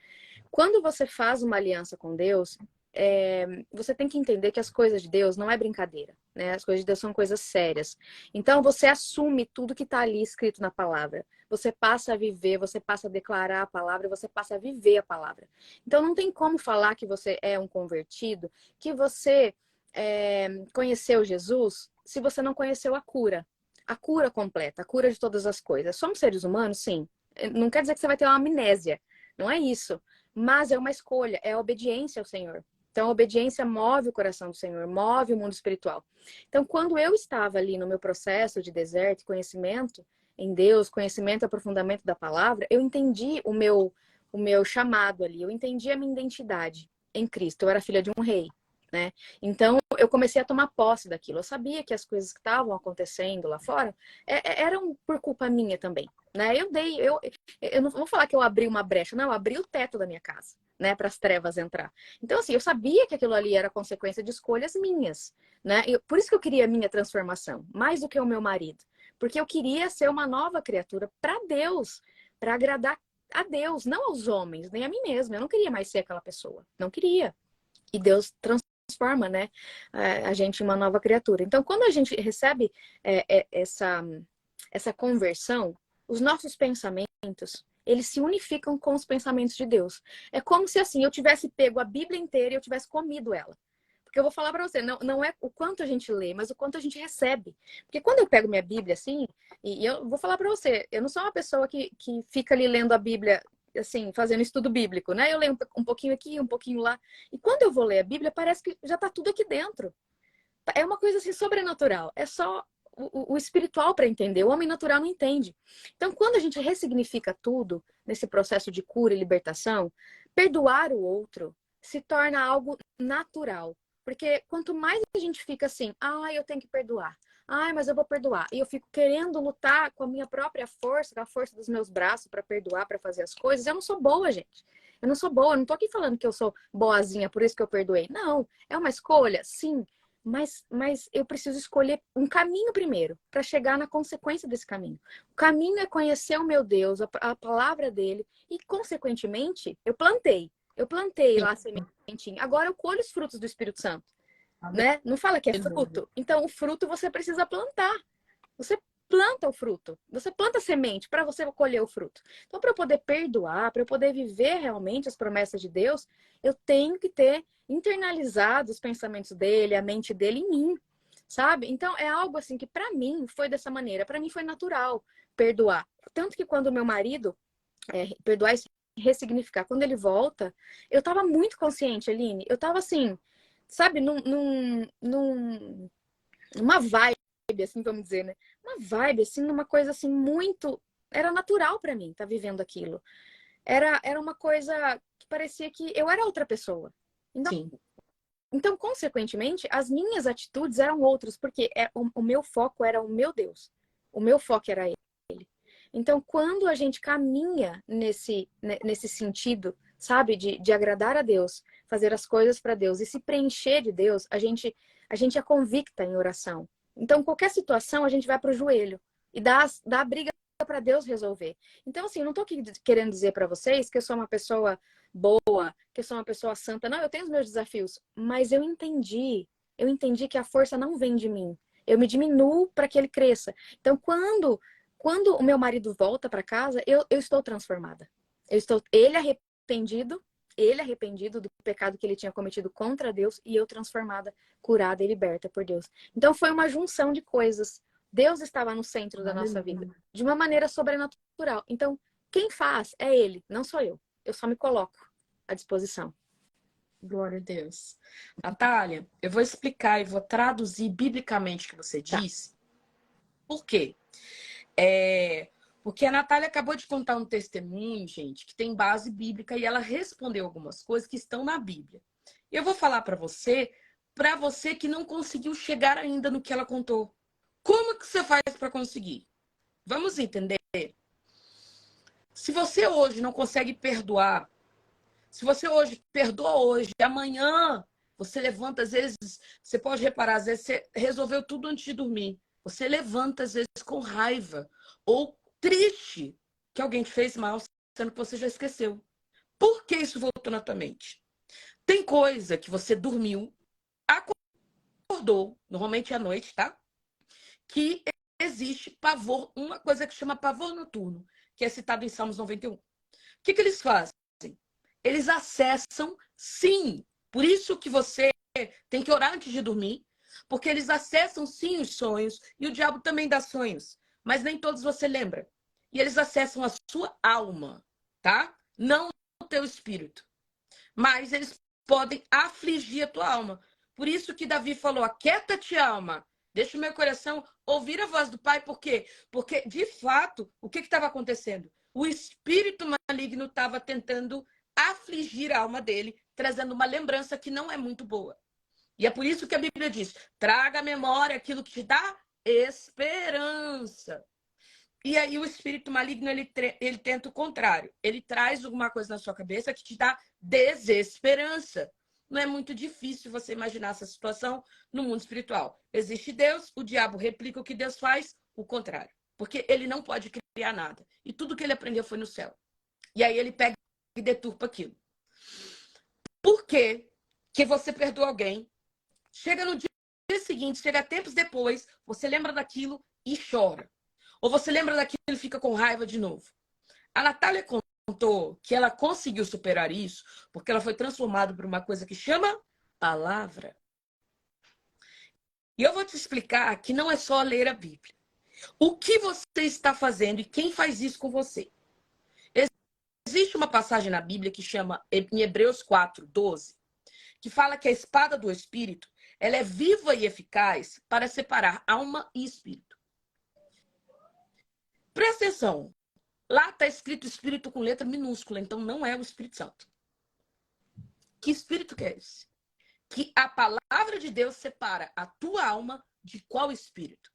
Quando você faz uma aliança com Deus, você tem que entender que as coisas de Deus não é brincadeira, né? As coisas de Deus são coisas sérias. Então você assume tudo que está ali escrito na palavra. Você passa a viver, você passa a declarar a palavra, você passa a viver a palavra. Então não tem como falar que você é um convertido, que você conheceu Jesus, se você não conheceu a cura completa, a cura de todas as coisas. Somos seres humanos, sim. Não quer dizer que você vai ter uma amnésia, não é isso. Mas é uma escolha, é a obediência ao Senhor. Então, a obediência move o coração do Senhor, move o mundo espiritual. Então, quando eu estava ali no meu processo de deserto, conhecimento em Deus, conhecimento e aprofundamento da palavra, eu entendi o meu chamado ali, eu entendi a minha identidade em Cristo. Eu era filha de um rei, né? Então, eu comecei a tomar posse daquilo. Eu sabia que as coisas que estavam acontecendo lá fora eram por culpa minha também, né? Eu não vou falar que eu abri uma brecha, não, eu abri o teto da minha casa, né, para as trevas entrar. Então, assim, eu sabia que aquilo ali era consequência de escolhas minhas, né? Por isso que eu queria a minha transformação, mais do que o meu marido. Porque eu queria ser uma nova criatura para Deus, para agradar a Deus, não aos homens, nem a mim mesma. Eu não queria mais ser aquela pessoa, não queria. E Deus transforma, né, a gente em uma nova criatura. Então, quando a gente recebe essa conversão, os nossos pensamentos, eles se unificam com os pensamentos de Deus. É como se, assim, eu tivesse pego a Bíblia inteira e eu tivesse comido ela. Porque eu vou falar para você, não é o quanto a gente lê, mas o quanto a gente recebe. Porque quando eu pego minha Bíblia, assim, e eu vou falar para você, eu não sou uma pessoa que fica ali lendo a Bíblia, assim, fazendo estudo bíblico, né? Eu leio um pouquinho aqui, um pouquinho lá. E quando eu vou ler a Bíblia, parece que já está tudo aqui dentro. É uma coisa, assim, sobrenatural. É só o espiritual para entender. O homem natural não entende. Então, quando a gente ressignifica tudo nesse processo de cura e libertação, perdoar o outro se torna algo natural. Porque quanto mais a gente fica assim, eu tenho que perdoar. Mas eu vou perdoar. E eu fico querendo lutar com a minha própria força, com a força dos meus braços para perdoar, para fazer as coisas. Eu não sou boa, gente. Eu não sou boa. Eu não tô aqui falando que eu sou boazinha, por isso que eu perdoei. Não. É uma escolha? Sim. Mas eu preciso escolher um caminho primeiro, para chegar na consequência desse caminho. O caminho é conhecer o meu Deus, a palavra dele, e, consequentemente, eu plantei. Eu plantei lá a sementinha. Agora eu colho os frutos do Espírito Santo, né? Não fala que é fruto? Então, o fruto você precisa plantar. Você planta o fruto. Você planta a semente para você colher o fruto. Então, para eu poder perdoar, para eu poder viver realmente as promessas de Deus, eu tenho que ter internalizado os pensamentos dele, a mente dele em mim, sabe? Então, é algo assim que para mim foi dessa maneira. Para mim foi natural perdoar. Tanto que quando o meu marido perdoar e ressignificar. Quando ele volta, eu tava muito consciente, Aline. Eu tava assim, sabe, numa vibe, assim, vamos dizer, né? Uma vibe, assim, numa coisa assim muito. Era natural para mim estar vivendo aquilo. Era uma coisa que parecia que eu era outra pessoa. Então, Sim. então, consequentemente, as minhas atitudes eram outras, porque o meu foco era o meu Deus. O meu foco era ele. Então, quando a gente caminha nesse sentido, sabe, de agradar a Deus, fazer as coisas para Deus e se preencher de Deus, a gente é convicta em oração. Então, qualquer situação, a gente vai para o joelho e dá a briga para Deus resolver. Então, assim, eu não estou aqui querendo dizer para vocês que eu sou uma pessoa boa, que eu sou uma pessoa santa. Não, eu tenho os meus desafios, mas eu entendi que a força não vem de mim. Eu me diminuo para que ele cresça. Então, quando o meu marido volta para casa, eu estou transformada. Ele arrependido do pecado que ele tinha cometido contra Deus e eu transformada, curada e liberta por Deus. Então foi uma junção de coisas. Deus estava no centro da nossa vida, de uma maneira sobrenatural. Então, quem faz é ele, não sou eu. Eu só me coloco à disposição. Glória a Deus. Natália, eu vou explicar e vou traduzir biblicamente o que você disse. Por quê? Porque a Natália acabou de contar um testemunho, gente, que tem base bíblica e ela respondeu algumas coisas que estão na Bíblia. Eu vou falar para você que não conseguiu chegar ainda no que ela contou. Como que você faz para conseguir? Vamos entender? Se você hoje não consegue perdoar, se você hoje perdoa hoje, amanhã você levanta, às vezes, você pode reparar, às vezes você resolveu tudo antes de dormir. Você levanta, às vezes, com raiva ou triste que alguém te fez mal, sendo que você já esqueceu. Por que isso voltou na tua mente? Tem coisa que você dormiu, acordou, normalmente à noite, tá? Que existe pavor, uma coisa que chama pavor noturno, que é citado em Salmos 91. O que eles fazem? Eles acessam, sim. Por isso que você tem que orar antes de dormir, porque eles acessam, sim, os sonhos, e o diabo também dá sonhos, mas nem todos você lembra. E eles acessam a sua alma, tá? Não o teu espírito. Mas eles podem afligir a tua alma. Por isso que Davi falou, aquieta-te, alma. Deixa o meu coração ouvir a voz do Pai. Por quê? Porque, de fato, o que estava acontecendo? O espírito maligno estava tentando afligir a alma dele, trazendo uma lembrança que não é muito boa. E é por isso que a Bíblia diz, traga à memória aquilo que te dá esperança. E aí o espírito maligno, ele tenta o contrário. Ele traz alguma coisa na sua cabeça que te dá desesperança. Não é muito difícil você imaginar essa situação no mundo espiritual. Existe Deus, o diabo replica o que Deus faz, o contrário. Porque ele não pode criar nada. E tudo que ele aprendeu foi no céu. E aí ele pega e deturpa aquilo. Por que você perdoa alguém? Chega no dia seguinte, chega tempos depois, você lembra daquilo e chora. Ou você lembra daquilo e fica com raiva de novo. A Natália contou que ela conseguiu superar isso porque ela foi transformada por uma coisa que chama palavra. E eu vou te explicar que não é só ler a Bíblia. O que você está fazendo e quem faz isso com você? Existe uma passagem na Bíblia que chama, em Hebreus 4:12, que fala que a espada do Espírito, ela é viva e eficaz para separar alma e espírito. Presta atenção. Lá está escrito Espírito com letra minúscula, então não é o Espírito Santo. Que espírito que é esse? Que a palavra de Deus separa a tua alma de qual espírito?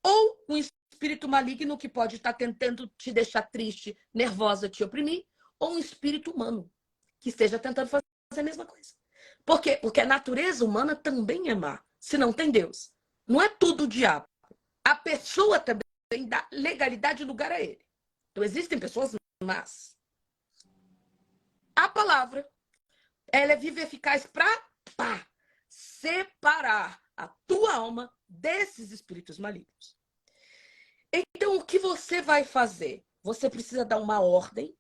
Ou um espírito maligno que pode estar tentando te deixar triste, nervosa, te oprimir, ou um espírito humano que esteja tentando fazer a mesma coisa. Por quê? Porque a natureza humana também é má, se não tem Deus. Não é tudo o diabo. A pessoa também dá legalidade e lugar a ele. Então, existem pessoas más. A palavra, ela é viva e eficaz para separar a tua alma desses espíritos malignos. Então, o que você vai fazer? Você precisa dar uma ordem,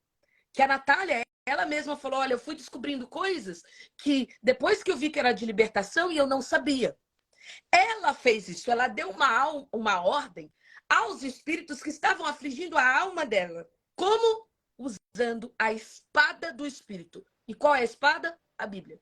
que a Natália, ela mesma falou, olha, eu fui descobrindo coisas que, depois que eu vi que era de libertação, e eu não sabia. Ela fez isso, ela deu uma ordem aos espíritos que estavam afligindo a alma dela. Como? Usando a espada do Espírito. E qual é a espada? A Bíblia.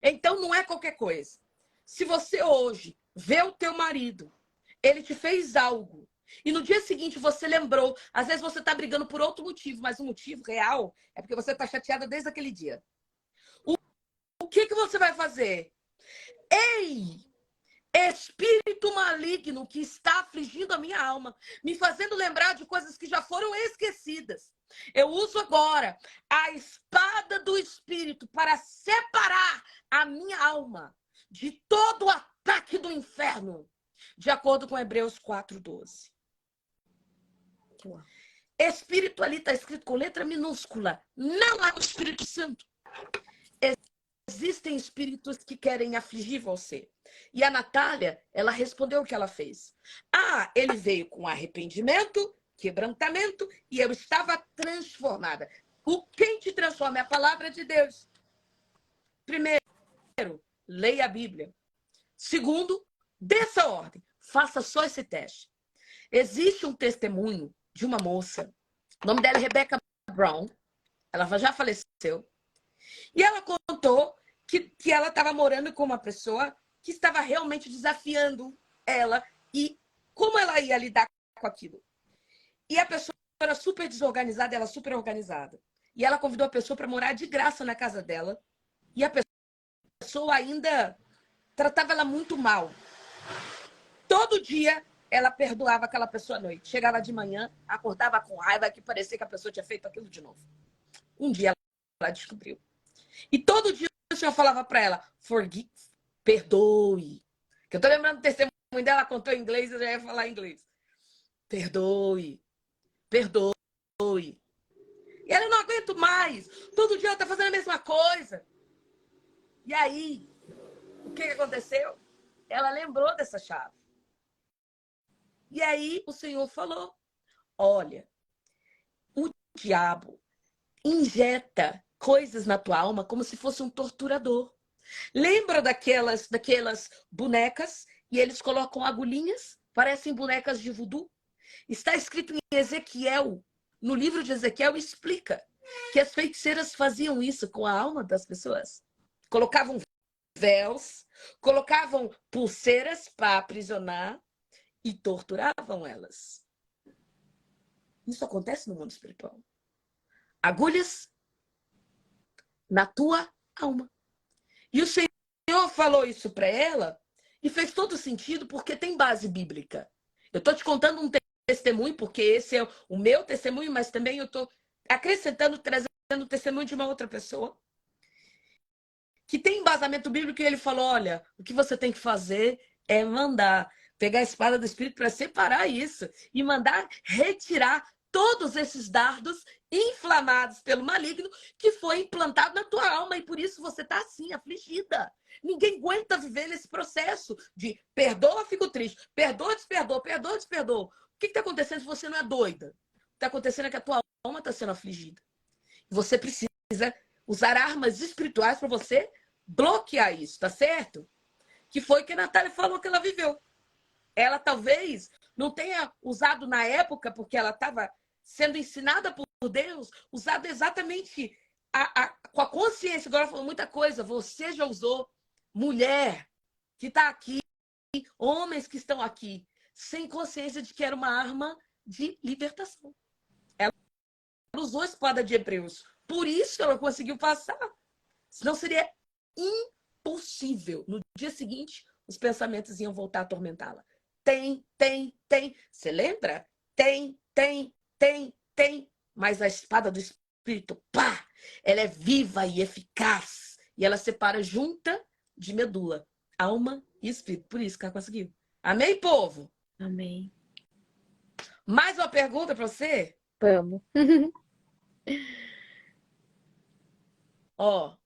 Então, não é qualquer coisa. Se você hoje vê o teu marido, ele te fez algo, e no dia seguinte você lembrou, às vezes você está brigando por outro motivo, mas o motivo real é porque você está chateada desde aquele dia. O que você vai fazer? Ei! Espírito maligno que está afligindo a minha alma, me fazendo lembrar de coisas que já foram esquecidas. Eu uso agora a espada do Espírito para separar a minha alma de todo o ataque do inferno, de acordo com Hebreus 4:12. Espírito ali está escrito com letra minúscula. Não é o Espírito Santo. Existem espíritos que querem afligir você. E a Natália, ela respondeu o que ela fez. Ele veio com arrependimento, quebrantamento, e eu estava transformada. Quem te transforma é a palavra de Deus. Primeiro, leia a Bíblia. Segundo, dessa ordem, faça só esse teste. Existe um testemunho de uma moça, o nome dela é Rebecca Brown, ela já faleceu, e ela contou que ela estava morando com uma pessoa que estava realmente desafiando ela e como ela ia lidar com aquilo. E a pessoa era super desorganizada, ela super organizada. E ela convidou a pessoa para morar de graça na casa dela. E a pessoa ainda tratava ela muito mal. Todo dia ela perdoava aquela pessoa à noite. Chegava de manhã, acordava com raiva, que parecia que a pessoa tinha feito aquilo de novo. Um dia ela descobriu. E todo dia o Senhor falava para ela, forgive, perdoe. Que eu tô lembrando do testemunho dela, ela contou em inglês, eu já ia falar em inglês. Perdoe, perdoe. E ela, eu não aguento mais. Todo dia ela tá fazendo a mesma coisa. E aí, o que aconteceu? Ela lembrou dessa chave. E aí o Senhor falou, olha, o diabo injeta coisas na tua alma como se fosse um torturador. Lembra daquelas bonecas e eles colocam agulhinhas? Parecem bonecas de voodoo. Está escrito em Ezequiel, no livro de Ezequiel explica que as feiticeiras faziam isso com a alma das pessoas. Colocavam véus, colocavam pulseiras para aprisionar e torturavam elas. Isso acontece no mundo espiritual. Agulhas na tua alma. E o Senhor falou isso para ela e fez todo sentido porque tem base bíblica. Eu estou te contando um testemunho, porque esse é o meu testemunho, mas também eu estou acrescentando, trazendo o testemunho de uma outra pessoa que tem embasamento bíblico e ele falou, olha, o que você tem que fazer é mandar pegar a espada do Espírito para separar isso e mandar retirar todos esses dardos inflamados pelo maligno que foi implantado na tua alma e por isso você está assim, afligida. Ninguém aguenta viver nesse processo de perdoa, fico triste, perdoa, desperdoa, perdoa, desperdoa. O que está acontecendo se você não é doida? O que está acontecendo é que a tua alma está sendo afligida. Você precisa usar armas espirituais para você bloquear isso, tá certo? Que foi o que a Natália falou que ela viveu. Ela talvez não tenha usado na época, porque ela estava sendo ensinada por Deus, usado exatamente com a consciência. Agora ela falou muita coisa. Você já usou, mulher que está aqui, homens que estão aqui, sem consciência de que era uma arma de libertação. Ela usou a espada de Hebreus. Por isso ela conseguiu passar. Senão seria impossível. No dia seguinte, os pensamentos iam voltar a atormentá-la. Tem. Você lembra? Tem. Mas a espada do Espírito, pá, ela é viva e eficaz. E ela separa junta de medula, alma e espírito. Por isso que ela conseguiu. Amém, povo? Amém. Mais uma pergunta para você? Vamos. Ó,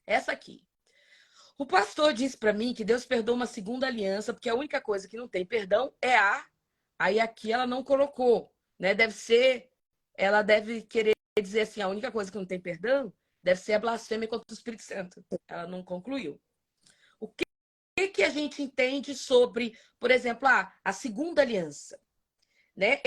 essa aqui. O pastor disse para mim que Deus perdoa uma segunda aliança, porque a única coisa que não tem perdão é a. Aí aqui ela não colocou, né? Deve ser, ela deve querer dizer assim, a única coisa que não tem perdão deve ser a blasfêmia contra o Espírito Santo. Ela não concluiu. O que a gente entende sobre, por exemplo, a segunda aliança, né?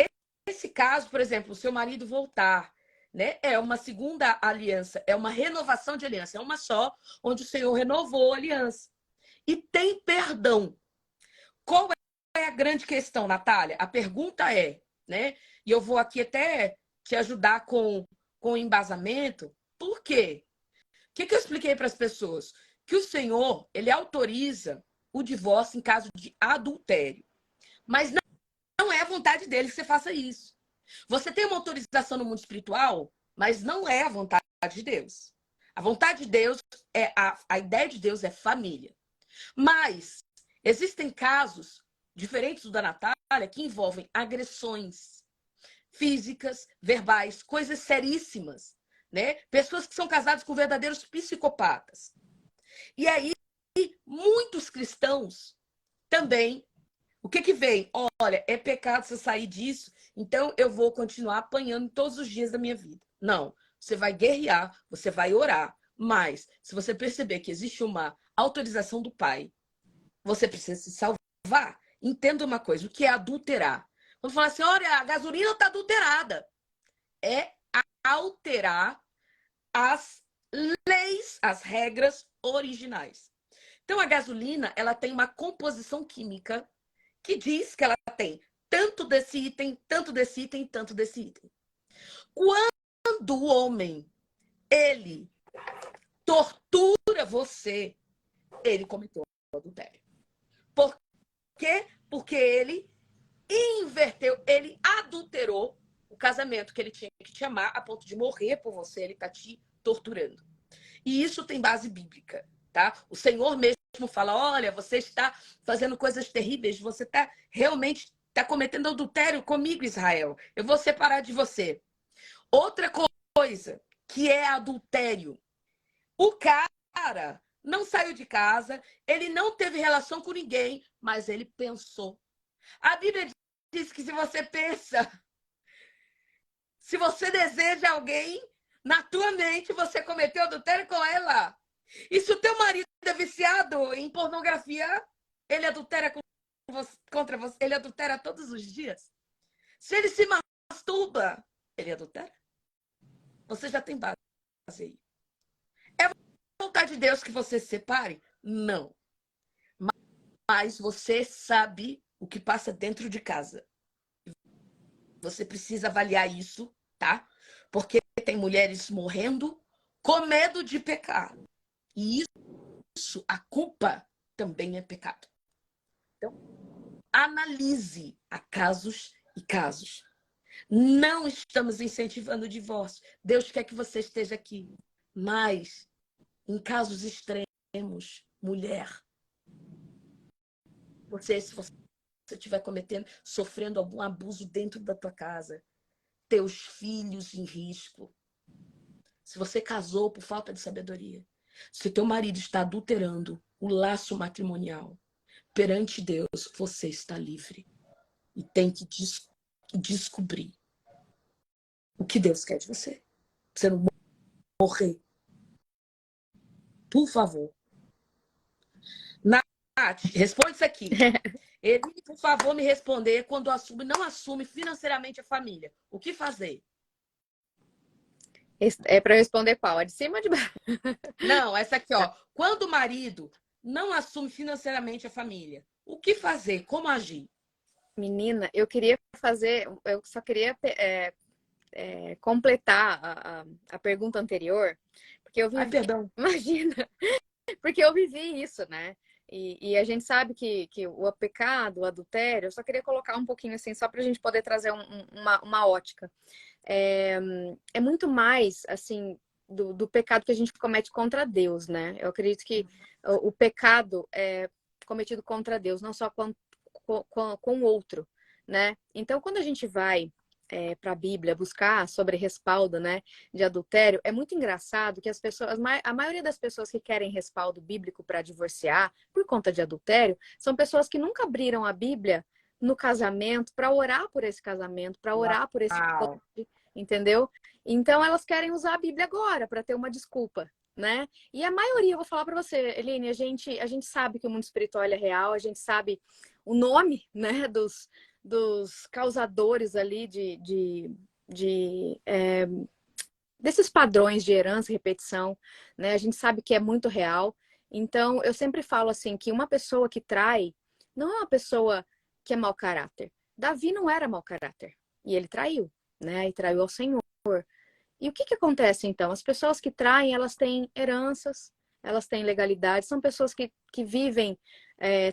Esse caso, por exemplo, o seu marido voltar, né? É uma segunda aliança, é uma renovação de aliança, é uma só, onde o Senhor renovou a aliança. E tem perdão. Qual é a grande questão, Natália? A pergunta é, né? E eu vou aqui até te ajudar com o embasamento. Por quê? O que eu expliquei para as pessoas? Que o Senhor, ele autoriza o divórcio em caso de adultério. Mas não é a vontade dele que você faça isso. Você tem uma autorização no mundo espiritual, mas não é a vontade de Deus. A vontade de Deus é a ideia de Deus é família. Mas existem casos diferentes do da Natália que envolvem agressões físicas, verbais, coisas seríssimas, né? Pessoas que são casadas com verdadeiros psicopatas. E aí muitos cristãos também. O que vem? Olha, é pecado você sair disso, então eu vou continuar apanhando todos os dias da minha vida. Não, você vai guerrear, você vai orar, mas se você perceber que existe uma autorização do Pai, você precisa se salvar. Entenda uma coisa, o que é adulterar? Quando fala assim, olha, a gasolina está adulterada. É alterar as leis, as regras originais. Então, a gasolina, ela tem uma composição química que diz que ela tem tanto desse item, tanto desse item, tanto desse item. Quando o homem, ele tortura você, ele cometeu adultério. Por quê? Porque ele inverteu, ele adulterou o casamento que ele tinha que te amar a ponto de morrer por você, ele está te torturando. E isso tem base bíblica, tá? O Senhor mesmo fala, olha, você está fazendo coisas terríveis, você está realmente cometendo adultério comigo, Israel. Eu vou separar de você. Outra coisa que é adultério. O cara não saiu de casa, ele não teve relação com ninguém, mas ele pensou. A Bíblia diz que se você pensa, se você deseja alguém, na tua mente você cometeu adultério com ela. E se o teu marido é viciado em pornografia, ele adultera contra você, ele adultera todos os dias. Se ele se masturba, ele adultera? Você já tem base aí. É vontade de Deus que você se separe? Não. Mas você sabe o que passa dentro de casa. Você precisa avaliar isso, tá? Porque tem mulheres morrendo com medo de pecar. E isso, a culpa também é pecado. Então, analise a casos e casos. Não estamos incentivando o divórcio. Deus quer que você esteja aqui. Mas, em casos extremos, mulher, se você estiver cometendo, sofrendo algum abuso dentro da tua casa, teus filhos em risco, se você casou por falta de sabedoria, se teu marido está adulterando o laço matrimonial, perante Deus, você está livre. E tem que descobrir o que Deus quer de você. Você não morrer. Por favor. Nath, responde isso aqui. Ele, por favor, me responder quando não assume financeiramente a família. O que fazer? É para responder qual? É de cima ou de baixo? Não, essa aqui, ó. Quando o marido não assume financeiramente a família, o que fazer? Como agir? Menina, eu só queria completar a pergunta anterior, porque eu Ai, vivi, perdão. imagina, porque eu vivi isso, né? E a gente sabe que o pecado, o adultério, eu só queria colocar um pouquinho assim, só para a gente poder trazer uma ótica. É muito mais, assim, do pecado que a gente comete contra Deus, né? Eu acredito que o pecado é cometido contra Deus, não só com o outro, né? Então, quando a gente vai para a Bíblia buscar sobre respaldo, né, de adultério, é muito engraçado que as pessoas, a maioria das pessoas que querem respaldo bíblico para divorciar por conta de adultério, são pessoas que nunca abriram a Bíblia no casamento para orar por esse casamento, para orar por esse Uau. entendeu? Então elas querem usar a Bíblia agora para ter uma desculpa, né? E a maioria, eu vou falar para você, Eline, a gente sabe que o mundo espiritual é real, a gente sabe o nome, né, dos causadores ali desses padrões de herança e repetição, né? A gente sabe que é muito real. Então, eu sempre falo assim que uma pessoa que trai não é uma pessoa que é mau caráter. Davi não era mau caráter e ele traiu, né? E traiu ao Senhor. E o que acontece então? As pessoas que traem, elas têm heranças, elas têm legalidade, são pessoas que vivem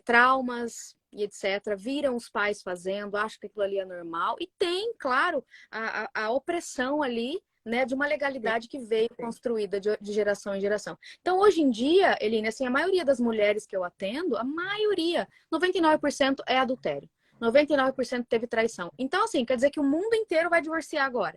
traumas e etc. Viram os pais fazendo, acham que aquilo ali é normal. E tem, claro, a opressão ali, né, de uma legalidade que veio construída de geração em geração. Então, hoje em dia, Eline, assim, a maioria das mulheres que eu atendo, a maioria, 99% é adultério. 99% teve traição. Então, assim, quer dizer que o mundo inteiro vai divorciar agora.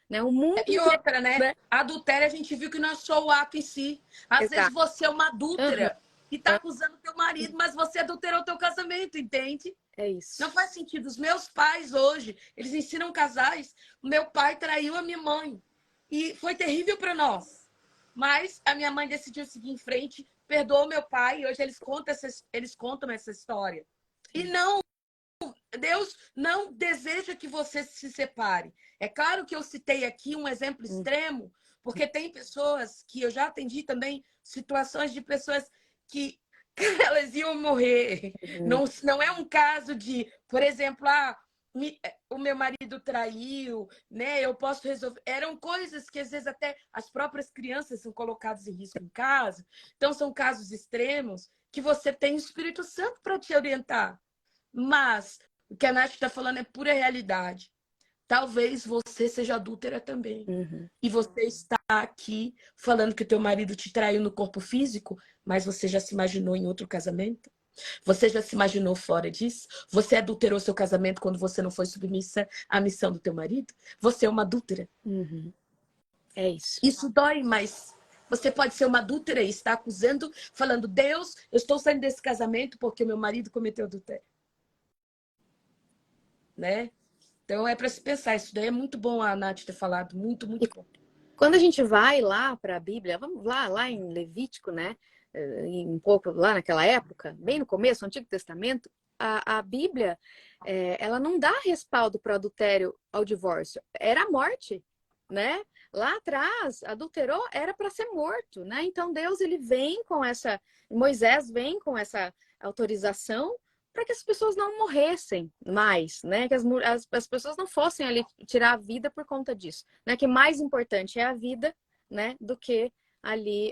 Né? O mundo E inteiro, outra, né? né? Adultério, a gente viu que não é só o ato em si. Às vezes Exato. você é uma Uhum. adúltera e tá acusando teu marido, mas você adulterou o teu casamento, entende? É isso. Não faz sentido. Os meus pais hoje, eles ensinam casais. O meu pai traiu a minha mãe. E foi terrível para nós. Mas a minha mãe decidiu seguir em frente, perdoou meu pai, e hoje eles contam essa história. E não, Deus não deseja que você se separe. É claro que eu citei aqui um exemplo extremo, porque tem pessoas que eu já atendi também, situações de pessoas que elas iam morrer. Não é um caso de, por exemplo, o meu marido traiu, né? Eu posso resolver. Eram coisas que às vezes até as próprias crianças são colocadas em risco em casa. Então são casos extremos que você tem o Espírito Santo para te orientar. Mas o que a Nath está falando é pura realidade. Talvez você seja adúltera também. Uhum. E você está aqui falando que o teu marido te traiu no corpo físico, mas você já se imaginou em outro casamento? Você já se imaginou fora disso? Você adulterou seu casamento quando você não foi submissa à missão do teu marido? Você é uma adúltera. Uhum. É isso. Isso dói, mas você pode ser uma adúltera e estar acusando, falando, Deus, eu estou saindo desse casamento porque meu marido cometeu adultério. Né? Então é para se pensar. Isso daí é muito bom a Nath ter falado. Muito, muito bom. Quando a gente vai lá para a Bíblia, vamos lá em Levítico, né? Um pouco lá naquela época, bem no começo, no Antigo Testamento, a Bíblia, ela não dá respaldo para o adultério ao divórcio. Era a morte, né? Lá atrás, adulterou era para ser morto, né? Então Deus ele vem com essa, Moisés vem com essa autorização para que as pessoas não morressem mais, né? Que as pessoas não fossem ali tirar a vida por conta disso, né? Que mais importante é a vida, né? Do que ali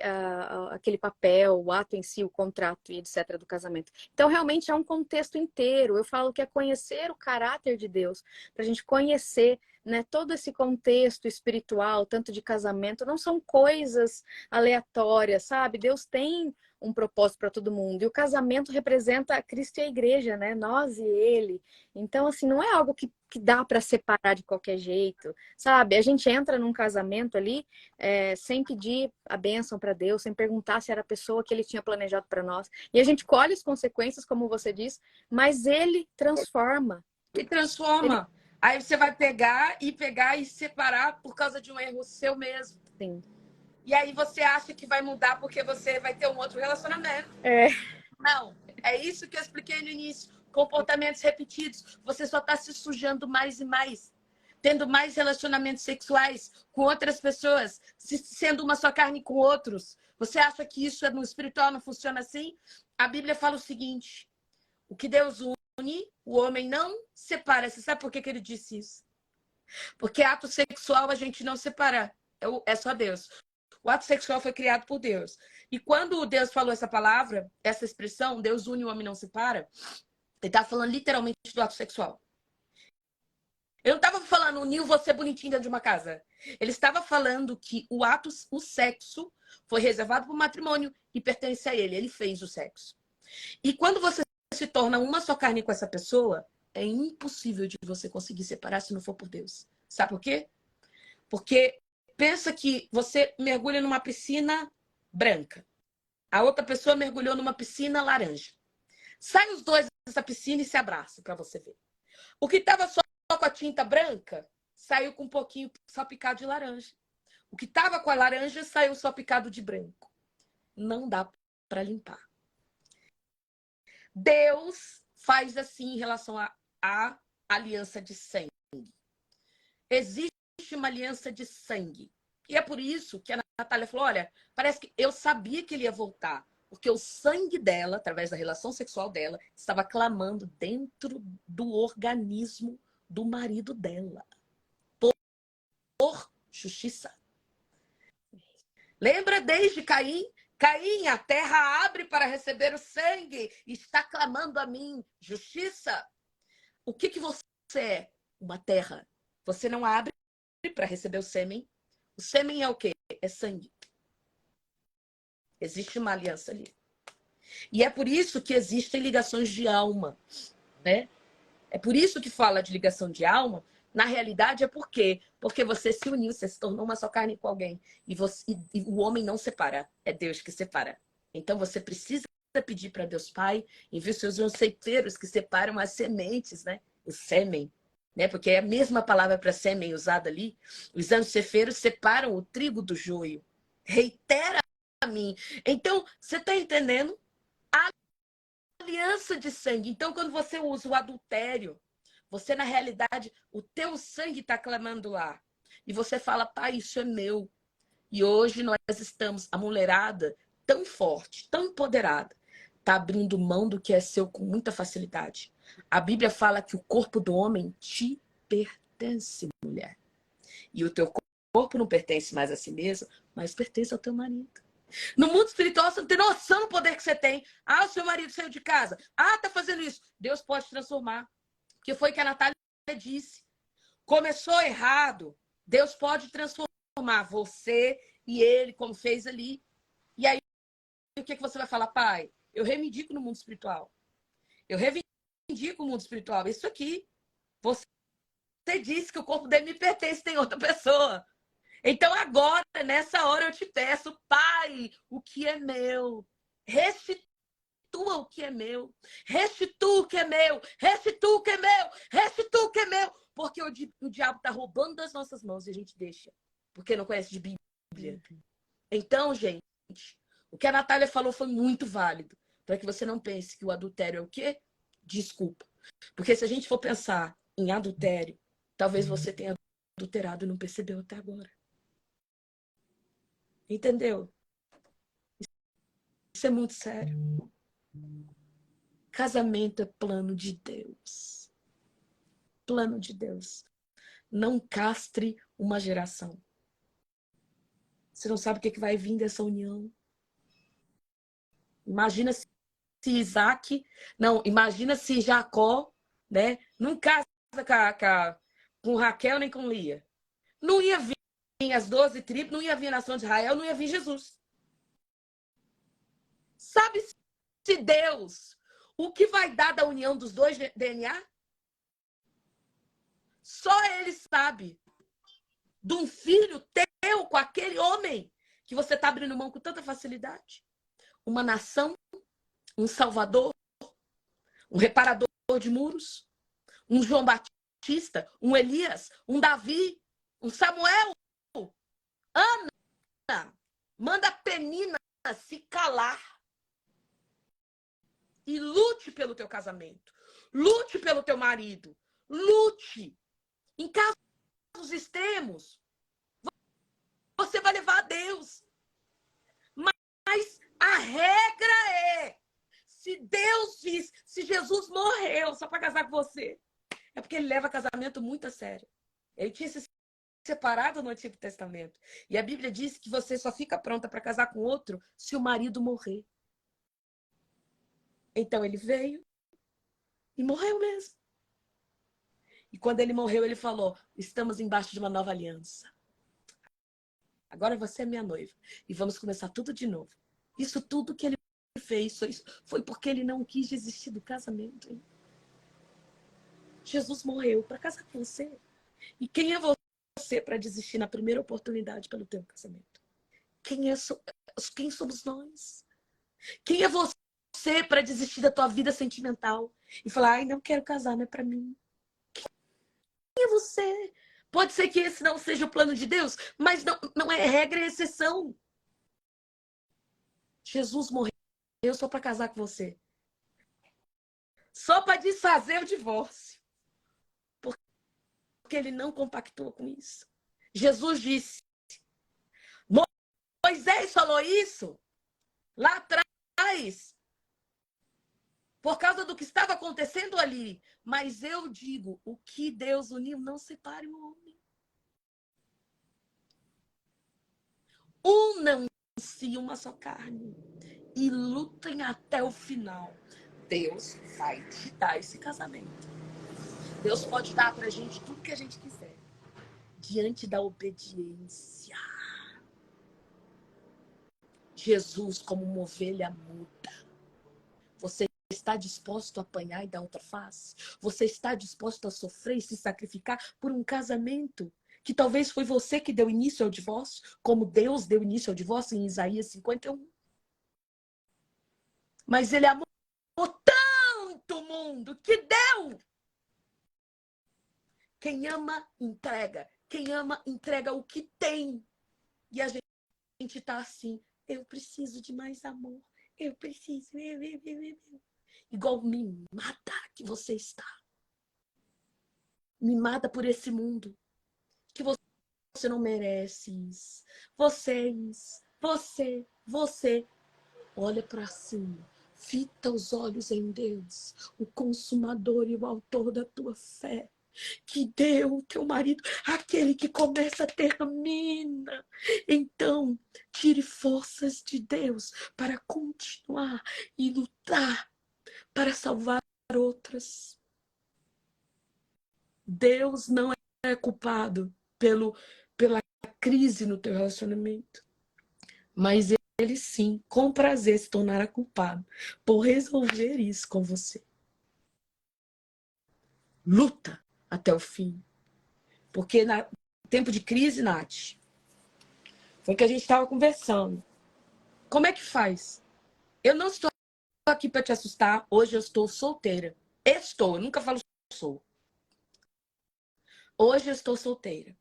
aquele papel, o ato em si, o contrato e etc. do casamento. Então, realmente é um contexto inteiro. Eu falo que é conhecer o caráter de Deus, para a gente conhecer, né, todo esse contexto espiritual, tanto de casamento, não são coisas aleatórias, sabe? Deus tem um propósito para todo mundo. E o casamento representa Cristo e a igreja, né? Nós e ele. Então, assim, não é algo que dá para separar de qualquer jeito, sabe? A gente entra num casamento ali sem pedir a bênção para Deus, sem perguntar se era a pessoa que ele tinha planejado para nós. E a gente colhe as consequências, como você disse, mas ele transforma. E transforma. Aí você vai pegar e separar por causa de um erro seu mesmo. Sim. E aí você acha que vai mudar porque você vai ter um outro relacionamento. Não, é isso que eu expliquei no início. Comportamentos repetidos. Você só está se sujando mais e mais. Tendo mais relacionamentos sexuais com outras pessoas. Sendo uma só carne com outros. Você acha que isso no espiritual não funciona assim? A Bíblia fala o seguinte. O que Deus une, o homem não separa. Você sabe por que ele disse isso? Porque ato sexual a gente não separa. É só Deus. O ato sexual foi criado por Deus. E quando Deus falou essa palavra, essa expressão, Deus une, o homem não separa, ele está falando literalmente do ato sexual. Ele não estava falando unir você bonitinho dentro de uma casa. Ele estava falando que o sexo foi reservado para o matrimônio e pertence a ele. Ele fez o sexo. E quando você se torna uma só carne com essa pessoa, é impossível de você conseguir separar se não for por Deus. Sabe por quê? Porque pensa que você mergulha numa piscina branca. A outra pessoa mergulhou numa piscina laranja. Sai os dois dessa piscina e se abraçam para você ver. O que estava só com a tinta branca, saiu com um pouquinho só picado de laranja. O que estava com a laranja, saiu só picado de branco. Não dá para limpar. Deus faz assim em relação à aliança de sangue. Existe uma aliança de sangue. E é por isso que a Natália falou, olha, parece que eu sabia que ele ia voltar. Porque o sangue dela, através da relação sexual dela, estava clamando dentro do organismo do marido dela. Por justiça. Lembra desde Caim? Caim, a terra abre para receber o sangue. Está clamando a mim justiça. O que você é? Uma terra. Você não abre para receber o sêmen. O sêmen é o quê? É sangue. Existe uma aliança ali. E é por isso que existem ligações de alma, né? É por isso que fala de ligação de alma. Na realidade é por quê? Porque você se uniu, você se tornou uma só carne com alguém. E o homem não separa. É Deus que separa. Então você precisa pedir para Deus Pai, envie seus anceiteiros que separam as sementes, né? O sêmen. Né? Porque é a mesma palavra para sêmen usada ali. Os anceiteiros separam o trigo do joio. Reitera a mim. Então, você está entendendo? A aliança de sangue. Então, quando você usa o adultério, você, na realidade, o teu sangue está clamando lá. E você fala, pai, isso é meu. E hoje nós estamos, a mulherada, tão forte, tão empoderada, está abrindo mão do que é seu com muita facilidade. A Bíblia fala que o corpo do homem te pertence, mulher. E o teu corpo não pertence mais a si mesmo, mas pertence ao teu marido. No mundo espiritual, você não tem noção do poder que você tem. Ah, o seu marido saiu de casa. Ah, tá fazendo isso. Deus pode transformar. Que foi o que a Natália disse. Começou errado. Deus pode transformar você e ele, como fez ali. E aí, o que você vai falar? Pai, eu reivindico no mundo espiritual. Eu reivindico o mundo espiritual. Isso aqui. Você disse que o corpo dele me pertence, tem outra pessoa. Então agora, nessa hora, eu te peço, Pai, o que é meu. Restitua o que é meu. Restitua o que é meu. Restitua o que é meu. Restitua o que é meu. Porque o diabo está roubando das nossas mãos e a gente deixa. Porque não conhece de Bíblia. Então, gente, o que a Natália falou foi muito válido. Para que você não pense que o adultério é o quê? Desculpa. Porque se a gente for pensar em adultério, talvez você tenha adulterado e não percebeu até agora. Entendeu? Isso é muito sério. Casamento é plano de Deus. Plano de Deus. Não castre uma geração. Você não sabe o que vai vir dessa união. Imagina se Isaac... Não, imagina se Jacó, né, não casa com Raquel nem com Lia. Não ia vir as 12 tribos, não ia vir a nação de Israel, não ia vir Jesus. Sabe se Deus, o que vai dar da união dos dois DNA? Só ele sabe. De um filho teu com aquele homem que você está abrindo mão com tanta facilidade. Uma nação, um salvador, um reparador de muros, um João Batista, um Elias, um Davi, um Samuel. Ana, manda a Penina se calar. E lute pelo teu casamento. Lute pelo teu marido. Lute. Em casos extremos, você vai levar a Deus. Mas a regra é, se Deus diz, se Jesus morreu só para casar com você, é porque ele leva casamento muito a sério. Ele tinha se separado no Antigo Testamento. E a Bíblia diz que você só fica pronta para casar com outro se o marido morrer. Então ele veio e morreu mesmo. E quando ele morreu, ele falou, estamos embaixo de uma nova aliança. Agora você é minha noiva. E vamos começar tudo de novo. Isso tudo que ele fez foi porque ele não quis desistir do casamento. Hein? Jesus morreu para casar com você. E quem é você para desistir na primeira oportunidade pelo teu casamento? Quem somos nós? Quem é você para desistir da tua vida sentimental? E falar, ai, não quero casar, não é para mim. Quem é você? Pode ser que esse não seja o plano de Deus, mas não é regra, é exceção. Jesus morreu só para casar com você. Só para desfazer o divórcio. Porque ele não compactou com isso. Jesus disse, Moisés falou isso lá atrás, por causa do que estava acontecendo ali. Mas eu digo, o que Deus uniu, não separe o homem. Unam-se uma só carne e lutem até o final. Deus vai te dar esse casamento. Deus pode dar pra gente tudo que a gente quiser. Diante da obediência. Jesus, como uma ovelha muda. Você está disposto a apanhar e dar outra face? Você está disposto a sofrer e se sacrificar por um casamento que talvez foi você que deu início ao divórcio, como Deus deu início ao divórcio em Isaías 51? Mas ele amou tanto o mundo que deu. Quem ama, entrega. Quem ama, entrega o que tem. E a gente está assim, eu preciso de mais amor. Eu preciso. Igual mimada que você está. Mimada por esse mundo. Que você não merece isso. Você. Olha para cima. Fita os olhos em Deus. O consumador e o autor da tua fé. Que deu o teu marido, aquele que começa, termina. Então, tire forças de Deus para continuar e lutar para salvar outras. Deus não é culpado pela crise no teu relacionamento, mas ele sim, com prazer, se tornará culpado por resolver isso com você. Luta até o fim. Porque no tempo de crise, Nath, foi o que a gente estava conversando. Como é que faz? Eu não estou aqui para te assustar. Hoje eu estou solteira. Eu nunca falo sou. Hoje eu estou solteira.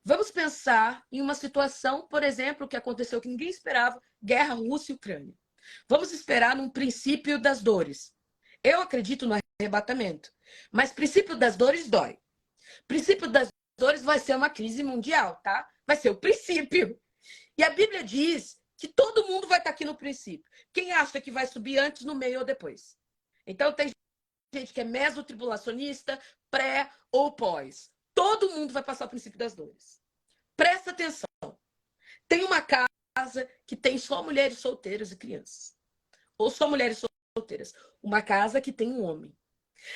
Vamos pensar em uma situação, por exemplo, que aconteceu que ninguém esperava, guerra Rússia e Ucrânia. Vamos esperar num princípio das dores. Eu acredito no arrebatamento. Mas princípio das dores dói. Princípio das dores vai ser uma crise mundial, tá? Vai ser o princípio. E a Bíblia diz que todo mundo vai estar aqui no princípio. Quem acha que vai subir antes, no meio ou depois? Então tem gente que é mesotribulacionista, pré ou pós. Todo mundo vai passar o princípio das dores. Presta atenção. Tem uma casa que tem só mulheres solteiras e crianças. Ou só mulheres solteiras. Uma casa que tem um homem.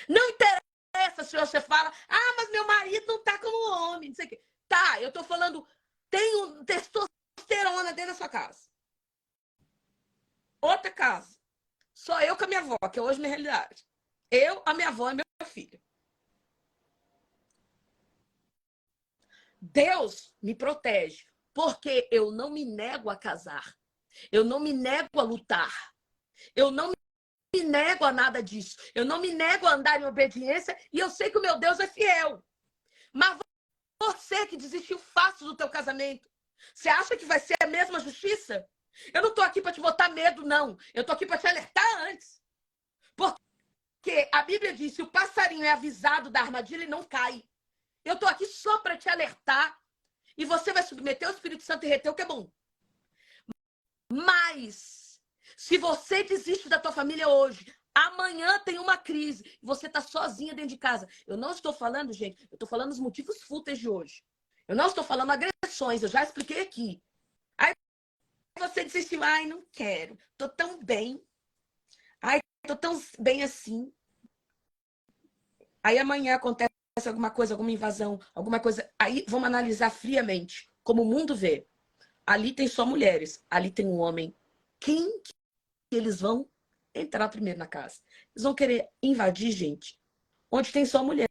Não interessa se você fala, ah, mas meu marido não tá como homem, não sei o quê. Tá, eu tô falando, tem um testosterona dentro da sua casa. Outra casa. Só eu com a minha avó, que é hoje minha realidade. Eu, a minha avó e meu filho. Deus me protege, porque eu não me nego a casar. Eu não me nego a lutar. Eu não me nego a nada disso. Eu não me nego a andar em obediência e eu sei que o meu Deus é fiel. Mas você que desistiu fácil do teu casamento, você acha que vai ser a mesma justiça? Eu não tô aqui para te botar medo, não. Eu tô aqui para te alertar antes. Porque a Bíblia diz que o passarinho é avisado da armadilha e não cai. Eu tô aqui só para te alertar e você vai submeter o Espírito Santo e reter o que é bom. Mas, se você desiste da tua família hoje, amanhã tem uma crise, você tá sozinha dentro de casa. Eu não estou falando, gente, eu tô falando os motivos fúteis de hoje. Eu não estou falando agressões, eu já expliquei aqui. Aí você desistiu, ai, não quero, tô tão bem. Ai, tô tão bem assim. Aí amanhã acontece alguma coisa, alguma invasão, alguma coisa. Aí vamos analisar friamente, como o mundo vê. Ali tem só mulheres, ali tem um homem. Quem que eles vão entrar primeiro na casa? Eles vão querer invadir, gente, onde tem só mulheres.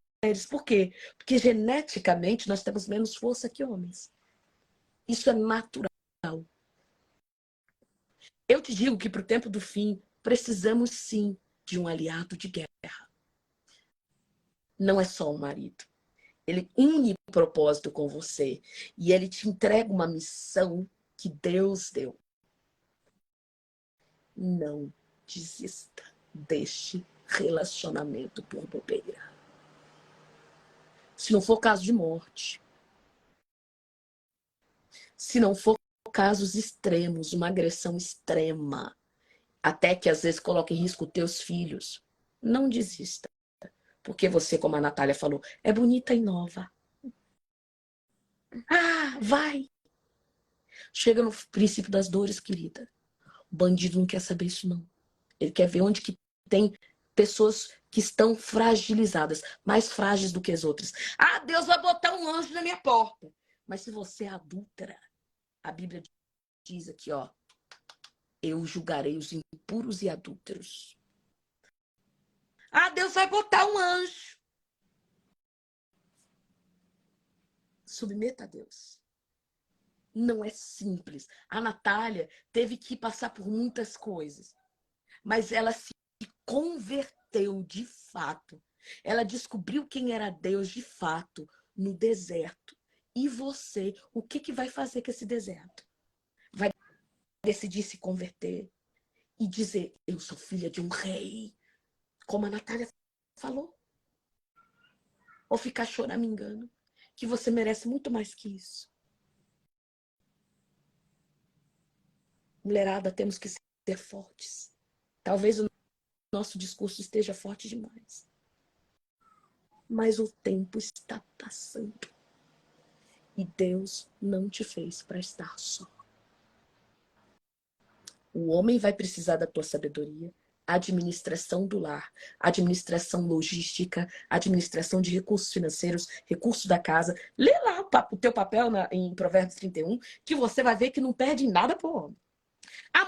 Por quê? Porque geneticamente nós temos menos força que homens. Isso é natural. Eu te digo que para o tempo do fim, precisamos sim de um aliado de guerra. Não é só um marido. Ele une propósito com você e ele te entrega uma missão que Deus deu. Não desista deste relacionamento por bobeira. Se não for caso de morte, se não for casos extremos, uma agressão extrema, até que às vezes coloque em risco teus filhos, não desista. Porque você, como a Natália falou, é bonita e nova. Ah, vai! Chega no princípio das dores, querida. O bandido não quer saber isso, não. Ele quer ver onde que tem pessoas que estão fragilizadas, mais frágeis do que as outras. Ah, Deus vai botar um anjo na minha porta. Mas se você é adúltera, a Bíblia diz aqui, ó, eu julgarei os impuros e adúlteros. Ah, Deus vai botar um anjo. Submeta a Deus. Não é simples. A Natália teve que passar por muitas coisas, mas ela se converteu de fato. Ela descobriu quem era Deus de fato no deserto. E você, o que vai fazer com esse deserto? Vai decidir se converter e dizer, eu sou filha de um rei, como a Natália falou? Ou ficar choramingando, que você merece muito mais que isso? Mulherada, temos que ser fortes. Talvez o nosso discurso esteja forte demais. Mas o tempo está passando. E Deus não te fez para estar só. O homem vai precisar da tua sabedoria, administração do lar, administração logística, administração de recursos financeiros, recursos da casa. Lê lá o teu papel em Provérbios 31, que você vai ver que não perde em nada pro homem. A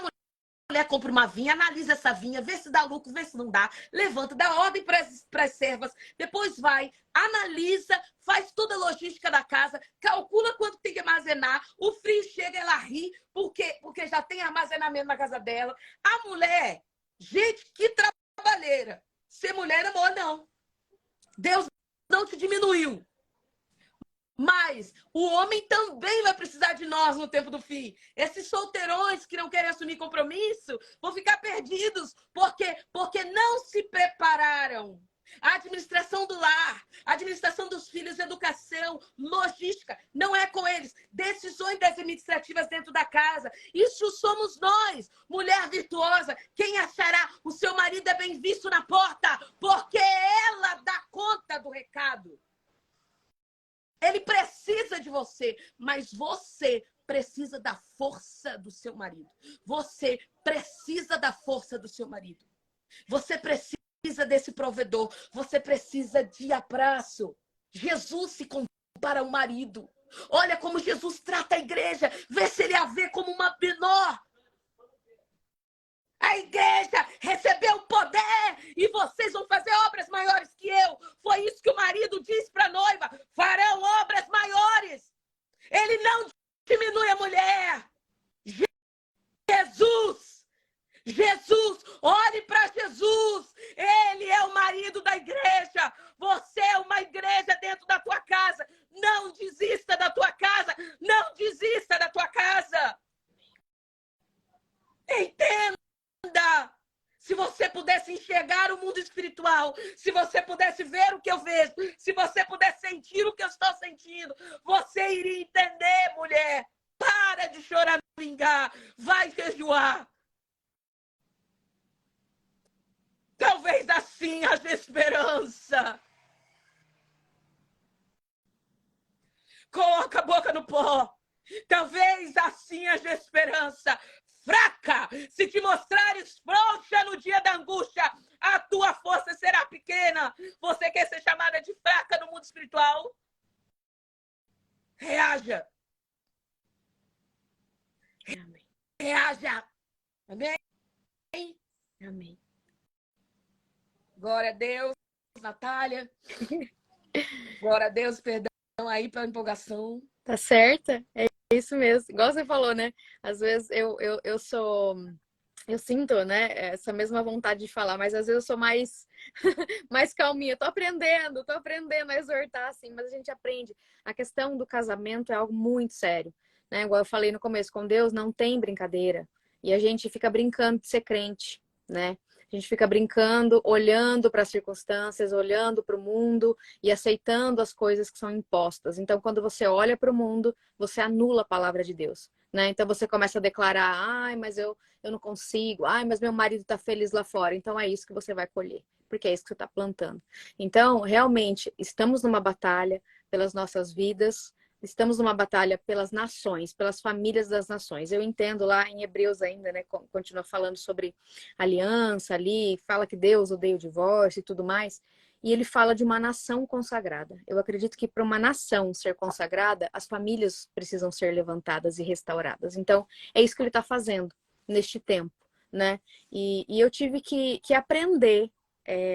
mulher compra uma vinha, analisa essa vinha, vê se dá lucro, vê se não dá, levanta, dá ordem para as servas, depois vai, analisa, faz toda a logística da casa, calcula quanto tem que armazenar, o frio chega, ela ri, porque já tem armazenamento na casa dela. A mulher, gente, que trabalheira. Ser mulher, amor, não. Deus não te diminuiu. Mas o homem também vai precisar de nós no tempo do fim. Esses solteirões que não querem assumir compromisso vão ficar perdidos porque não se prepararam. A administração do lar, a administração dos filhos, educação, logística, não é com eles. Decisões administrativas dentro da casa. Isso somos nós, mulher virtuosa. Quem achará o seu marido é bem visto na porta, porque ela dá conta do recado. Ele precisa de você, mas você precisa da força do seu marido. Você precisa da força do seu marido. Você precisa desse provedor. Você precisa de abraço. Jesus se compara ao marido. Olha como Jesus trata a igreja. Vê se ele a vê como uma menor. A igreja recebeu poder e vocês vão fazer obras maiores que eu. Foi isso que o marido disse para a noiva. Farão obras maiores. Ele não diminui a mulher. Jesus, olhe para Jesus. Ele é o marido da igreja. Você é uma igreja dentro da tua casa. Não desista da tua casa. Não desista da tua casa. Entenda. Se você pudesse enxergar o mundo espiritual, se você pudesse ver o que eu vejo, se você pudesse sentir o que eu estou sentindo, você iria entender, mulher. Para de chorar, vingar, vai jejuar. Talvez assim haja esperança. Coloca a boca no pó. Talvez assim haja esperança. Fraca, se te mostrares frouxa no dia da angústia, a tua força será pequena. Você quer ser chamada de fraca no mundo espiritual? Reaja. Amém. Reaja. Amém? Amém. Glória a Deus, Natália. Glória a Deus, perdão aí pela empolgação. Tá certa? É isso mesmo. Igual você falou, né? Às vezes eu sou... Eu sinto, né, essa mesma vontade de falar, mas às vezes eu sou mais, mais calminha. Tô aprendendo a exortar, assim, mas a gente aprende. A questão do casamento é algo muito sério, né? Igual eu falei no começo, com Deus não tem brincadeira. E a gente fica brincando de ser crente, né? A gente fica brincando, olhando para as circunstâncias, olhando para o mundo e aceitando as coisas que são impostas. Então, quando você olha para o mundo, você anula a palavra de Deus, né? Então, você começa a declarar, ai, mas eu não consigo, ai, mas meu marido está feliz lá fora. Então, é isso que você vai colher, porque é isso que você está plantando. Então, realmente, estamos numa batalha pelas nossas vidas, estamos numa batalha pelas nações, pelas famílias das nações. Eu entendo lá em Hebreus ainda, né? Continua falando sobre aliança ali, fala que Deus odeia o divórcio e tudo mais. E ele fala de uma nação consagrada. Eu acredito que para uma nação ser consagrada, as famílias precisam ser levantadas e restauradas. Então, é isso que ele está fazendo neste tempo, né? E eu tive que aprender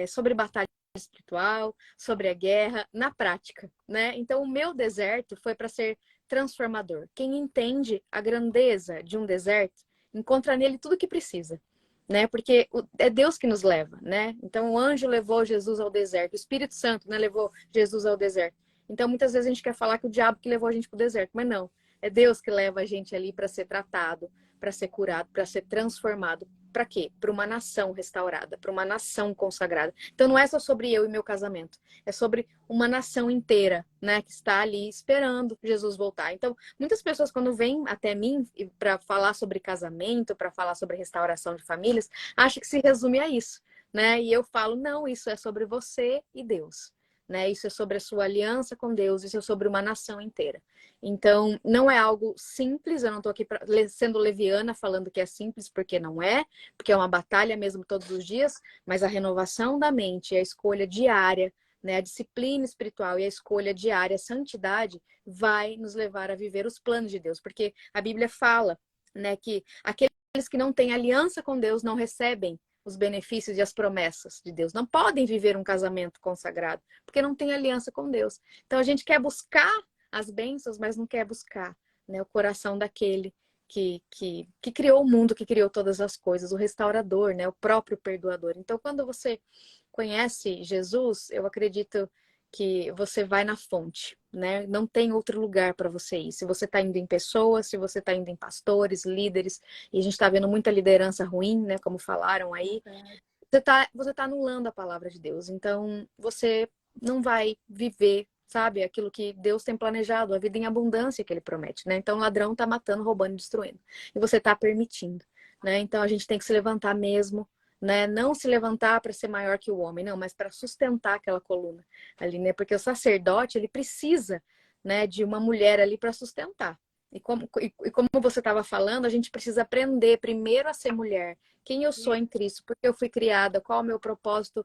sobre batalha espiritual, sobre a guerra, na prática, né? Então, o meu deserto foi para ser transformador. Quem entende a grandeza de um deserto, encontra nele tudo o que precisa, né? Porque é Deus que nos leva, né? Então, o anjo levou Jesus ao deserto, o Espírito Santo, né, levou Jesus ao deserto. Então, muitas vezes a gente quer falar que o diabo que levou a gente para o deserto, mas não. É Deus que leva a gente ali para ser tratado, para ser curado, para ser transformado. Para quê? Para uma nação restaurada, para uma nação consagrada. Então não é só sobre eu e meu casamento, é sobre uma nação inteira, né, que está ali esperando Jesus voltar. Então, muitas pessoas quando vêm até mim para falar sobre casamento, para falar sobre restauração de famílias, acham que se resume a isso, né? E eu falo, não, isso é sobre você e Deus, né? Isso é sobre a sua aliança com Deus, isso é sobre uma nação inteira. Então, não é algo simples, eu não estou aqui sendo leviana falando que é simples, porque não é, porque é uma batalha mesmo todos os dias, mas a renovação da mente, a escolha diária, né, a disciplina espiritual e a escolha diária, a santidade, vai nos levar a viver os planos de Deus, porque a Bíblia fala, né, que aqueles que não têm aliança com Deus não recebem os benefícios e as promessas de Deus, não podem viver um casamento consagrado, porque não tem aliança com Deus. Então, a gente quer buscar as bênçãos, mas não quer buscar, né, o coração daquele que criou o mundo, que criou todas as coisas, o restaurador, né, o próprio perdoador. Então, quando você conhece Jesus, eu acredito que você vai na fonte, né? Não tem outro lugar para você ir. Se você está indo em pessoas, se você está indo em pastores, líderes, e a gente está vendo muita liderança ruim, né? Como falaram aí, você tá anulando a palavra de Deus. Então, você não vai viver, sabe, aquilo que Deus tem planejado, a vida em abundância que ele promete, né? Então, o ladrão tá matando, roubando e destruindo. E você tá permitindo, né? Então, a gente tem que se levantar mesmo, né? Não se levantar para ser maior que o homem, não, mas para sustentar aquela coluna ali, né? Porque o sacerdote, ele precisa, né, de uma mulher ali para sustentar. E como você estava falando, a gente precisa aprender primeiro a ser mulher, quem eu sou em Cristo, porque eu fui criada, qual é o meu propósito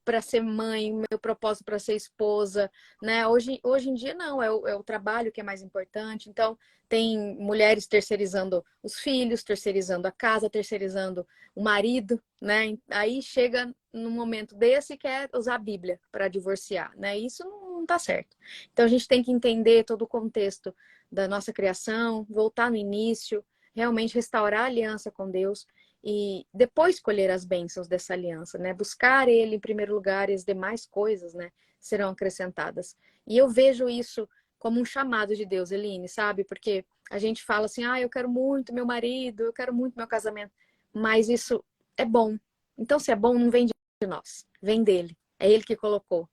para ser mãe, meu propósito para ser esposa, né? Hoje em dia não, é o trabalho que é mais importante. Então, tem mulheres terceirizando os filhos, terceirizando a casa, terceirizando o marido, né? Aí chega num momento desse que é usar a Bíblia para divorciar, né? Isso não tá certo. Então, a gente tem que entender todo o contexto da nossa criação, voltar no início, realmente restaurar a aliança com Deus e depois colher as bênçãos dessa aliança, né? Buscar ele em primeiro lugar e as demais coisas, né, serão acrescentadas. E eu vejo isso como um chamado de Deus, Eline, sabe? Porque a gente fala assim, eu quero muito meu marido, eu quero muito meu casamento, mas isso é bom. Então, se é bom, não vem de nós, vem dele. É ele que colocou.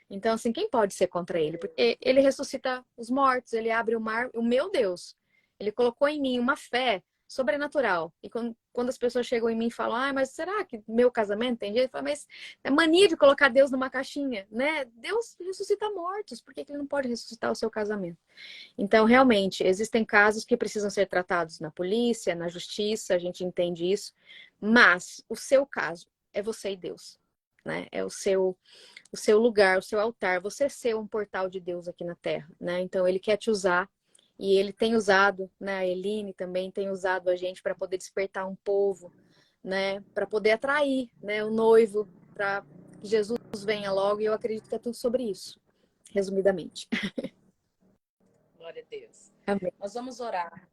Então, assim, quem pode ser contra ele? Porque ele ressuscita os mortos, ele abre o mar. O meu Deus, ele colocou em mim uma fé sobrenatural. E quando as pessoas chegam em mim e falam, mas será que meu casamento tem jeito? Eu falo, mas é mania de colocar Deus numa caixinha, né? Deus ressuscita mortos, por que ele não pode ressuscitar o seu casamento? Então, realmente, existem casos que precisam ser tratados na polícia, na justiça, a gente entende isso. Mas o seu caso é você e Deus, né? É o seu lugar, o seu altar, você ser um portal de Deus aqui na Terra, né? Então ele quer te usar e ele tem usado, né? A Eline também tem usado a gente para poder despertar um povo, né? Para poder atrair, né? O noivo para que Jesus venha logo. E eu acredito que é tudo sobre isso, resumidamente. Glória a Deus. Amém. Nós vamos orar.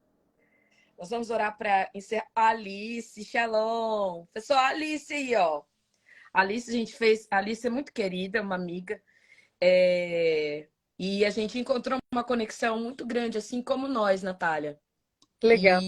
Nós vamos orar para encerrar. Alice, shalom. Pessoal, Alice aí, ó. Alice, a gente fez. A Alice é muito querida, uma amiga. E a gente encontrou uma conexão muito grande, assim como nós, Natália. Legal.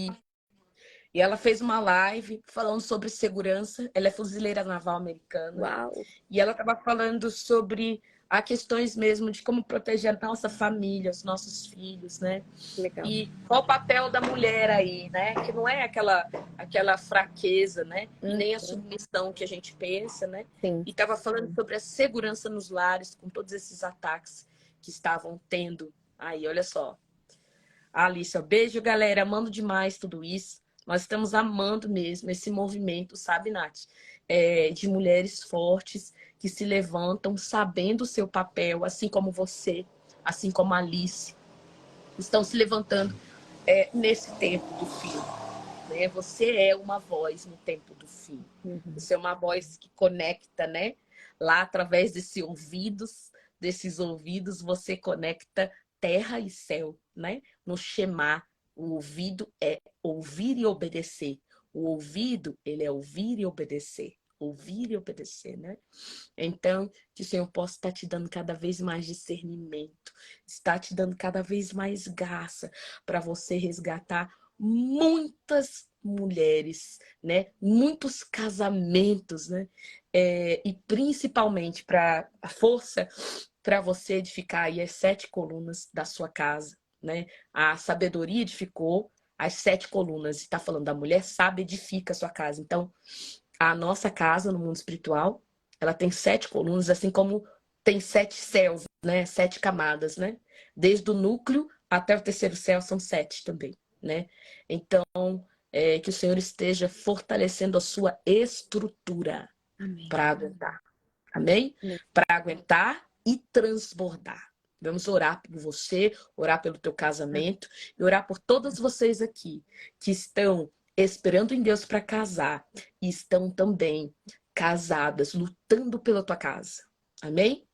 E ela fez uma live falando sobre segurança. Ela é fuzileira naval americana. Uau. E ela estava falando sobre as questões mesmo de como proteger a nossa família, os nossos filhos, né? Legal. E qual o papel da mulher aí, né? Que não é aquela fraqueza, né? E nem a submissão que a gente pensa, né? Sim. E estava falando sobre a segurança nos lares com todos esses ataques que estavam tendo. Aí, olha só. Alice, beijo, galera. Amando demais tudo isso. Nós estamos amando mesmo esse movimento, sabe, Nath? De mulheres fortes que se levantam sabendo o seu papel, assim como você, assim como a Alice, estão se levantando nesse tempo do fim. Né? Você é uma voz no tempo do fim. Você é uma voz que conecta, né? Lá através desses ouvidos, você conecta terra e céu, né? No Shema, o ouvido é ouvir e obedecer. O ouvido, ele é ouvir e obedecer. Ouvir e obedecer, né? Então, que o Senhor possa estar te dando cada vez mais discernimento, está te dando cada vez mais graça para você resgatar muitas mulheres, né? Muitos casamentos, né? E principalmente para a força para você edificar aí as 7 colunas da sua casa, né? A sabedoria edificou as 7 colunas. Está falando da mulher sábia edifica a sua casa. Então, a nossa casa no mundo espiritual, ela tem 7 colunas, assim como tem 7 céus, né? 7 camadas, né? Desde o núcleo até o terceiro céu são 7 também, né? Então, que o Senhor esteja fortalecendo a sua estrutura para aguentar. Amém? Para aguentar e transbordar. Vamos orar por você, orar pelo teu casamento e orar por todas vocês aqui que estão esperando em Deus para casar e estão também casadas, lutando pela tua casa. Amém?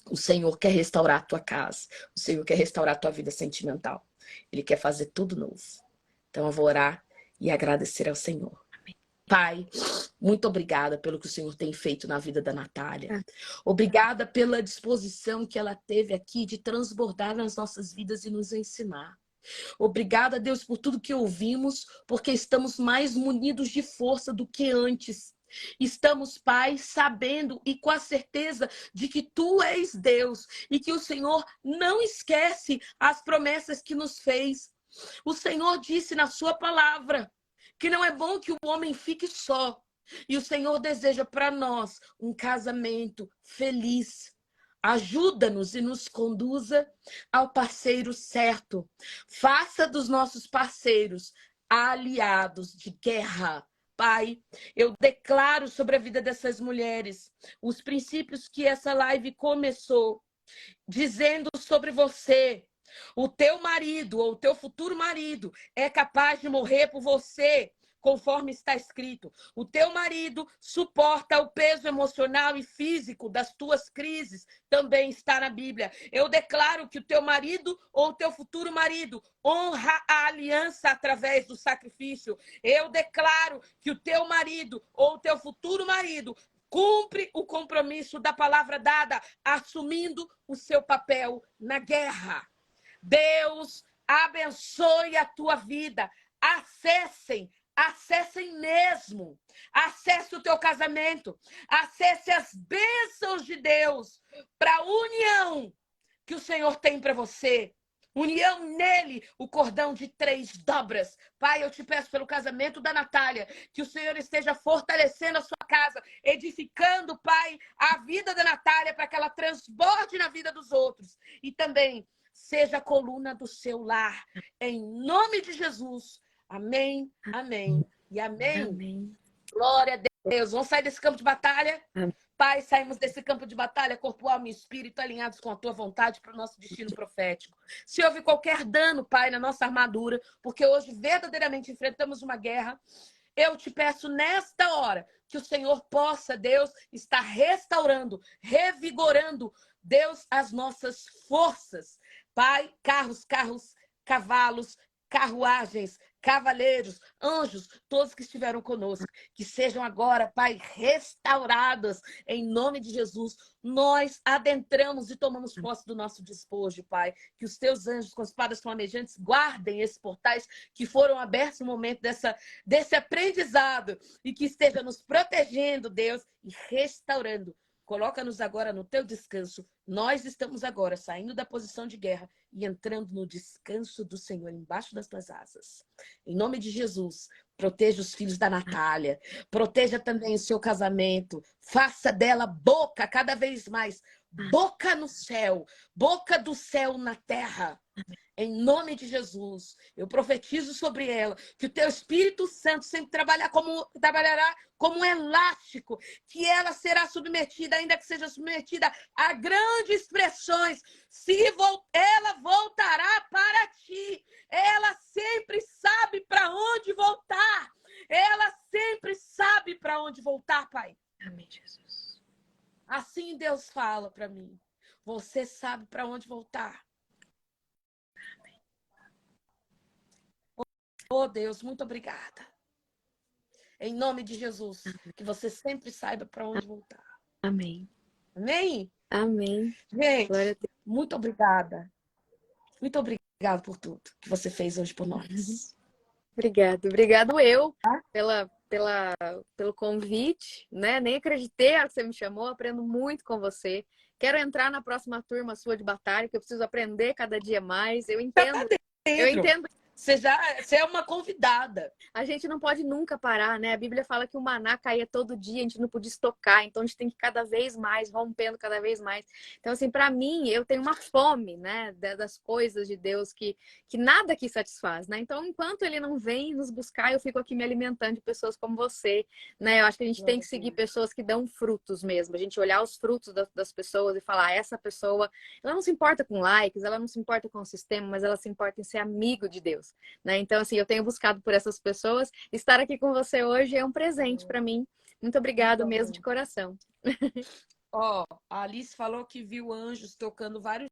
O Senhor quer restaurar a tua casa. O Senhor quer restaurar a tua vida sentimental. Ele quer fazer tudo novo. Então eu vou orar e agradecer ao Senhor. Amém. Pai, muito obrigada pelo que o Senhor tem feito na vida da Natália. Obrigada pela disposição que ela teve aqui de transbordar nas nossas vidas e nos ensinar. Obrigada, Deus, por tudo que ouvimos, porque estamos mais munidos de força do que antes. Estamos, Pai, sabendo e com a certeza de que Tu és Deus e que o Senhor não esquece as promessas que nos fez. O Senhor disse na sua palavra que não é bom que o homem fique só. E o Senhor deseja para nós um casamento feliz. Ajuda-nos e nos conduza ao parceiro certo. Faça dos nossos parceiros aliados de guerra. Pai, eu declaro sobre a vida dessas mulheres os princípios que essa live começou, dizendo sobre você. O teu marido ou o teu futuro marido é capaz de morrer por você, conforme está escrito. O teu marido suporta o peso emocional e físico das tuas crises, também está na Bíblia. Eu declaro que o teu marido ou o teu futuro marido honra a aliança através do sacrifício. Eu declaro que o teu marido ou o teu futuro marido cumpre o compromisso da palavra dada, assumindo o seu papel na guerra. Deus abençoe a tua vida. Acessem mesmo. Acesse o teu casamento. Acesse as bênçãos de Deus para a união que o Senhor tem para você. União nele, o cordão de 3 dobras. Pai, eu te peço pelo casamento da Natália, que o Senhor esteja fortalecendo a sua casa, edificando, Pai, a vida da Natália para que ela transborde na vida dos outros. E também seja a coluna do seu lar. Em nome de Jesus. Amém, amém e amém. Amém. Glória a Deus. Vamos sair desse campo de batalha? Amém. Pai, saímos desse campo de batalha, corpo, alma e espírito, alinhados com a tua vontade para o nosso destino profético. Se houve qualquer dano, Pai, na nossa armadura, porque hoje verdadeiramente enfrentamos uma guerra, eu te peço nesta hora que o Senhor possa, Deus, estar restaurando, revigorando, Deus, as nossas forças. Pai, carros, cavalos, carruagens, cavaleiros, anjos, todos que estiveram conosco, que sejam agora, Pai, restaurados em nome de Jesus. Nós adentramos e tomamos posse do nosso despojo, Pai. Que os teus anjos com espadas flamejantes guardem esses portais que foram abertos no momento desse aprendizado e que esteja nos protegendo, Deus, e restaurando. Coloca-nos agora no teu descanso. Nós estamos agora saindo da posição de guerra e entrando no descanso do Senhor, embaixo das tuas asas. Em nome de Jesus, proteja os filhos da Natália. Proteja também o seu casamento. Faça dela boca cada vez mais. Boca no céu. Boca do céu na terra. Em nome de Jesus, eu profetizo sobre ela que o teu Espírito Santo sempre trabalhará como um elástico, que ela será submetida, ainda que seja submetida a grandes pressões. Ela voltará para ti. Ela sempre sabe para onde voltar. Ela sempre sabe para onde voltar, Pai. Amém, Jesus. Assim Deus fala para mim. Você sabe para onde voltar. Oh, Deus, muito obrigada. Em nome de Jesus, que você sempre saiba para onde voltar. Amém. Amém? Amém. Gente, Glória a Deus. muito obrigada. Muito obrigada por tudo que você fez hoje por nós. Obrigado eu pelo convite, né? Nem acreditei a hora que você me chamou, aprendo muito com você. Quero entrar na próxima turma sua de batalha, que eu preciso aprender cada dia mais. Eu entendo. Você é uma convidada. A gente não pode nunca parar, né? A Bíblia fala que o maná caía todo dia, a gente não podia estocar, então a gente tem que cada vez mais, rompendo cada vez mais. Então, assim, para mim, eu tenho uma fome, né? Das coisas de Deus que nada aqui satisfaz, né? Então, enquanto Ele não vem nos buscar, eu fico aqui me alimentando de pessoas como você, né? Eu acho que a gente tem que seguir pessoas que dão frutos mesmo. A gente olhar os frutos das pessoas e falar, essa pessoa, ela não se importa com likes, ela não se importa com o sistema, mas ela se importa em ser amigo de Deus. Né? Então, assim, eu tenho buscado por essas pessoas. Estar aqui com você hoje é um presente para mim. Muito obrigada mesmo de coração. Ó, a Alice falou que viu anjos tocando vários